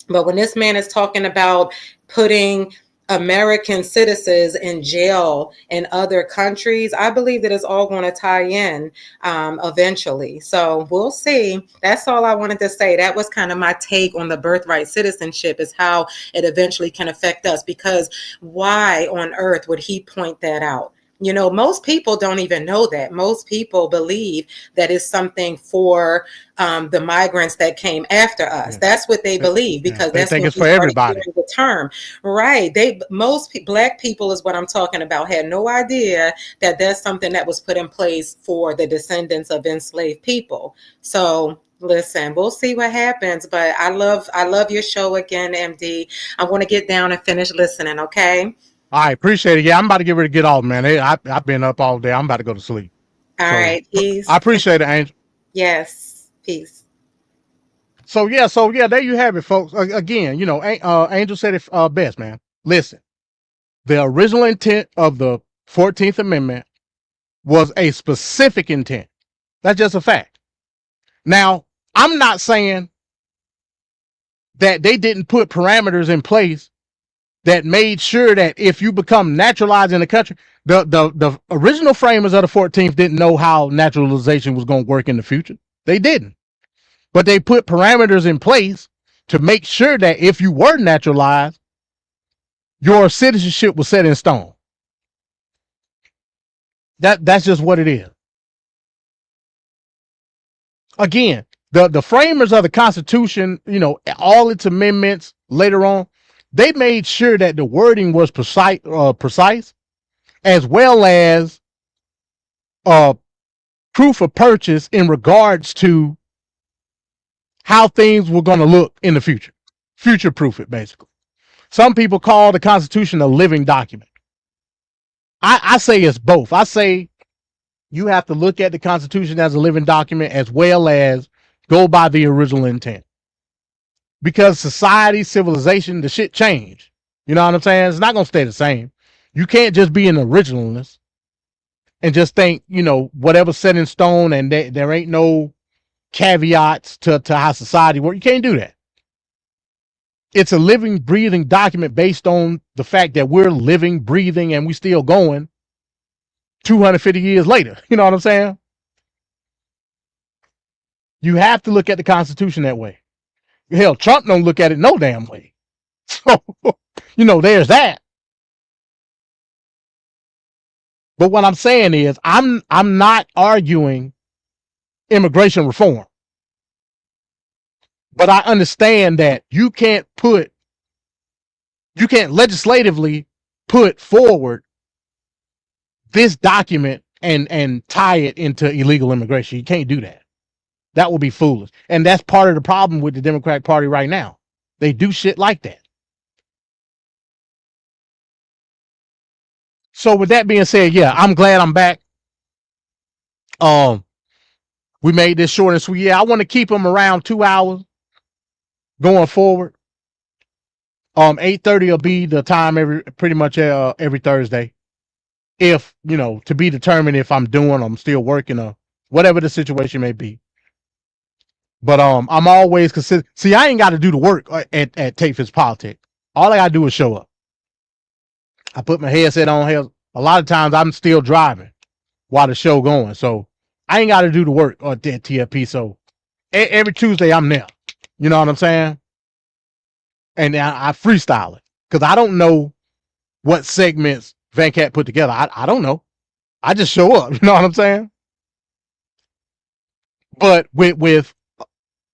But when this man is talking about putting American citizens in jail in other countries, I believe that it's all going to tie in eventually. So we'll see. That's all I wanted to say. That was kind of my take on the birthright citizenship, is how it eventually can affect us. Because why on earth would he point that out? Most people don't even know that. Most people believe that it's something for the migrants that came after us. Yeah. That's what they believe, because they that's think it's for everybody. The term, right? Black people is what I'm talking about. Had no idea that that's something that was put in place for the descendants of enslaved people. So listen, we'll see what happens. But I love your show again, MD. I want to get down and finish listening. Okay. All right, appreciate it. Yeah, I'm about to get ready to get off, man. I've been up all day. I'm about to go to sleep. All right, peace. I appreciate it, Angel. Yes, peace. So yeah, there you have it, folks. Again, Angel said it best, man. Listen, the original intent of the 14th Amendment was a specific intent. That's just a fact. Now, I'm not saying that they didn't put parameters in place that made sure that if you become naturalized in the country, the original framers of the 14th didn't know how naturalization was going to work in the future. They didn't. But they put parameters in place to make sure that if you were naturalized, your citizenship was set in stone. That's just what it is. Again, the framers of the Constitution, all its amendments later on, they made sure that the wording was precise, as well as proof of purchase in regards to how things were going to look in the future. Future proof it, basically. Some people call the Constitution a living document. I say it's both. I say you have to look at the Constitution as a living document as well as go by the original intent. Because society, civilization, the shit changed. You know what I'm saying? It's not going to stay the same. You can't just be an originalist and just think, whatever's set in stone and there ain't no caveats to how society works. You can't do that. It's a living, breathing document based on the fact that we're living, breathing, and we still going 250 years later. You know what I'm saying? You have to look at the Constitution that way. Hell, Trump don't look at it no damn way. So, there's that. But what I'm saying is, I'm not arguing immigration reform. But I understand that you can't legislatively put forward this document and tie it into illegal immigration. You can't do that. That would be foolish. And that's part of the problem with the Democratic Party right now. They do shit like that. So with that being said, yeah, I'm glad I'm back. We made this short and sweet. Yeah, I want to keep them around 2 hours going forward. 8:30 will be the time pretty much every Thursday. If, to be determined if I'm still working or whatever the situation may be. But I'm always consistent. See, I ain't got to do the work at Take Fitz Politics. All I got to do is show up. I put my headset on here. A lot of times I'm still driving while the show going. So I ain't got to do the work at TFP. So every Tuesday I'm there. You know what I'm saying? And I freestyle it because I don't know what segments Van Cat put together. I don't know. I just show up. You know what I'm saying? But with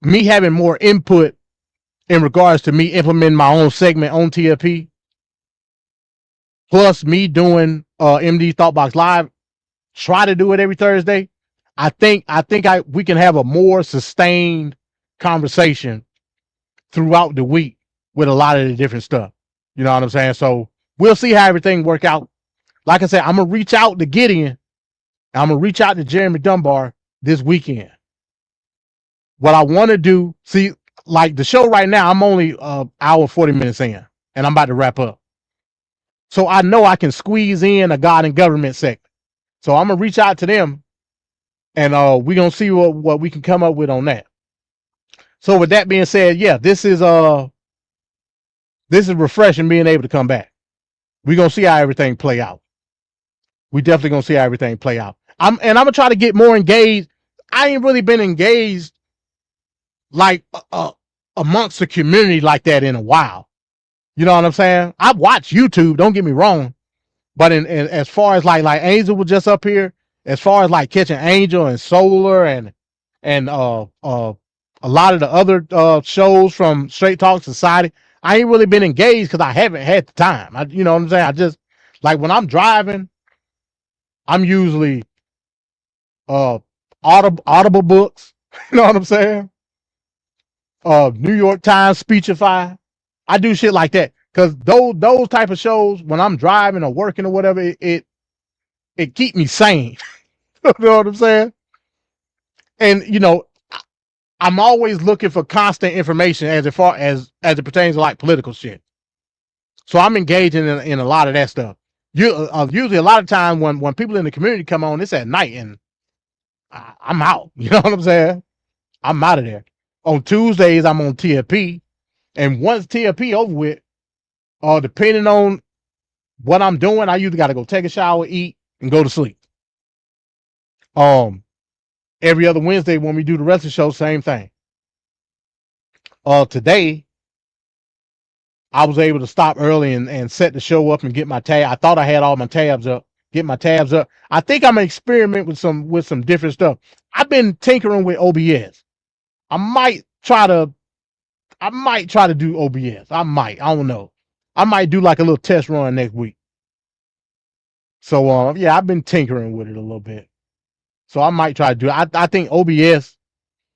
me having more input in regards to me implementing my own segment on TFP, plus me doing MD Thoughtbox Live, try to do it every Thursday. I think we can have a more sustained conversation throughout the week with a lot of the different stuff. You know what I'm saying? So we'll see how everything work out. Like I said, I'm gonna reach out to Gideon. I'm gonna reach out to Jeremy Dunbar this weekend. What I want to do, see, like the show right now, I'm only hour 40 minutes in, and I'm about to wrap up. So I know I can squeeze in a God and government segment. So I'm gonna reach out to them, and we're gonna see what we can come up with on that. So with that being said, yeah, this is refreshing being able to come back. We're gonna see how everything play out. We definitely gonna see how everything play out. I'm gonna try to get more engaged. I ain't really been engaged like amongst the community like that in a while. You know what I'm saying? I watch YouTube, don't get me wrong, but in as far as like Angel was just up here, as far as like catching Angel and Solar and a lot of the other shows from Straight Talk Society, I ain't really been engaged because I haven't had the time. You know what I'm saying? I just, like, when I'm driving, I'm usually audible books. You know what I'm saying? New York Times Speechify. I do shit like that because those type of shows, when I'm driving or working or whatever, it keep me sane. You know what I'm saying? And I'm always looking for constant information as it pertains to like political shit. So I'm engaging in a lot of that stuff. Usually a lot of time when people in the community come on, it's at night and I'm out. You know what I'm saying? I'm out of there. On Tuesdays, I'm on TFP. And once TFP over with, depending on what I'm doing, I usually got to go take a shower, eat, and go to sleep. Every other Wednesday when we do the rest of the show, same thing. Today, I was able to stop early and set the show up and get my tab. I thought I had all my tabs up. Get my tabs up. I think I'm gonna experiment with some different stuff. I've been tinkering with OBS. I might try to do OBS. I don't know. I might do like a little test run next week. So yeah, I've been tinkering with it a little bit. So I might try to do it. I think OBS,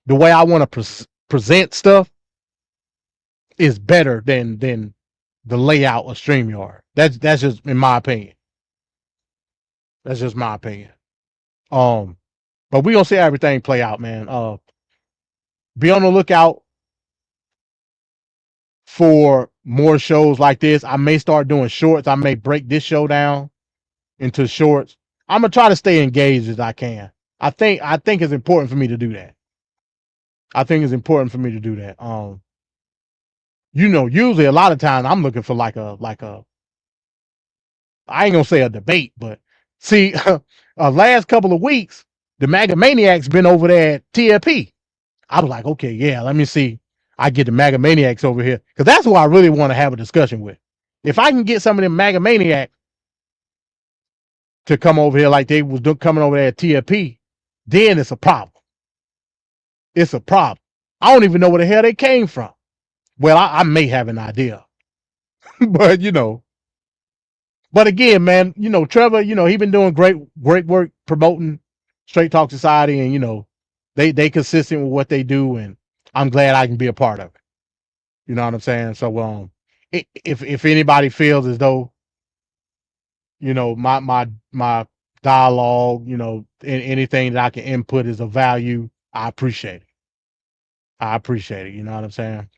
the way I want to present stuff, is better than the layout of StreamYard. That's just in my opinion. That's just my opinion. But we gonna see how everything play out, man. Be on the lookout for more shows like this. I may start doing shorts. I may break this show down into shorts. I'm gonna try to stay engaged as I can. I think it's important for me to do that. Usually a lot of times I'm looking for like a I ain't gonna say a debate, but see, last couple of weeks, the MAGA Maniac's been over there at TFP. I was like, okay, yeah, let me see. I get the MAGA maniacs over here. Because that's who I really want to have a discussion with. If I can get some of them MAGA maniacs to come over here like they was coming over there at TFP, then it's a problem. It's a problem. I don't even know where the hell they came from. Well, I may have an idea. But, but again, man, Trevor, he been doing great work promoting Straight Talk Society, and, they consistent with what they do, and I'm glad I can be a part of it. You know what I'm saying? So, if anybody feels as though, my dialogue, anything that I can input is of value, I appreciate it. You know what I'm saying?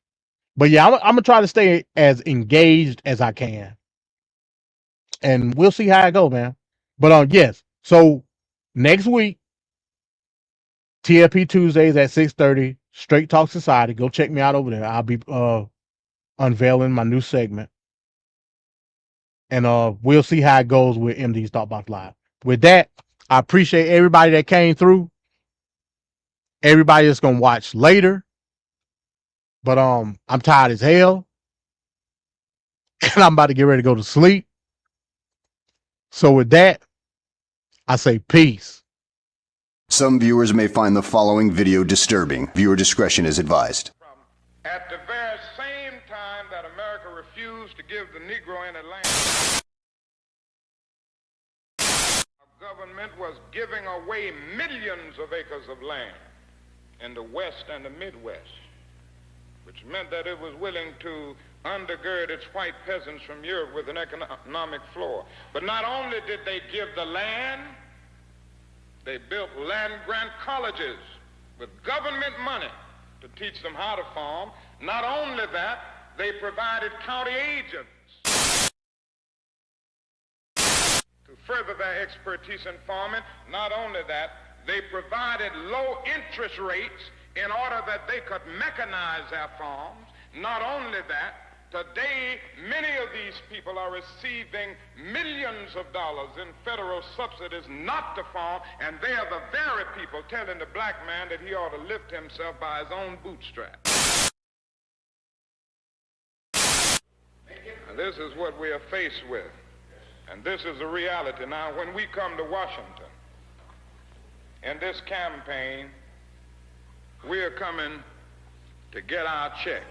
But yeah, I'm gonna try to stay as engaged as I can, and we'll see how it go, man. But yes. So next week, TFP Tuesdays at 6:30, Straight Talk Society. Go check me out over there. I'll be unveiling my new segment, and we'll see how it goes with MD's Thought Box Live. With that, I appreciate everybody that came through. Everybody that's gonna watch later. But I'm tired as hell. And I'm about to get ready to go to sleep. So with that, I say peace. Some viewers may find the following video disturbing. Viewer discretion is advised. At the very same time that America refused to give the Negro any land, our government was giving away millions of acres of land in the West and the Midwest, which meant that it was willing to undergird its white peasants from Europe with an economic floor. But not only did they give the land, they built land-grant colleges with government money to teach them how to farm. Not only that, they provided county agents to further their expertise in farming. Not only that, they provided low interest rates in order that they could mechanize their farms. Not only that, today many of these people are receiving millions of dollars in federal subsidies not to farm, and they are the very people telling the black man that he ought to lift himself by his own bootstraps. And this is what we are faced with, and this is the reality. Now, when we come to Washington in this campaign, we are coming to get our check.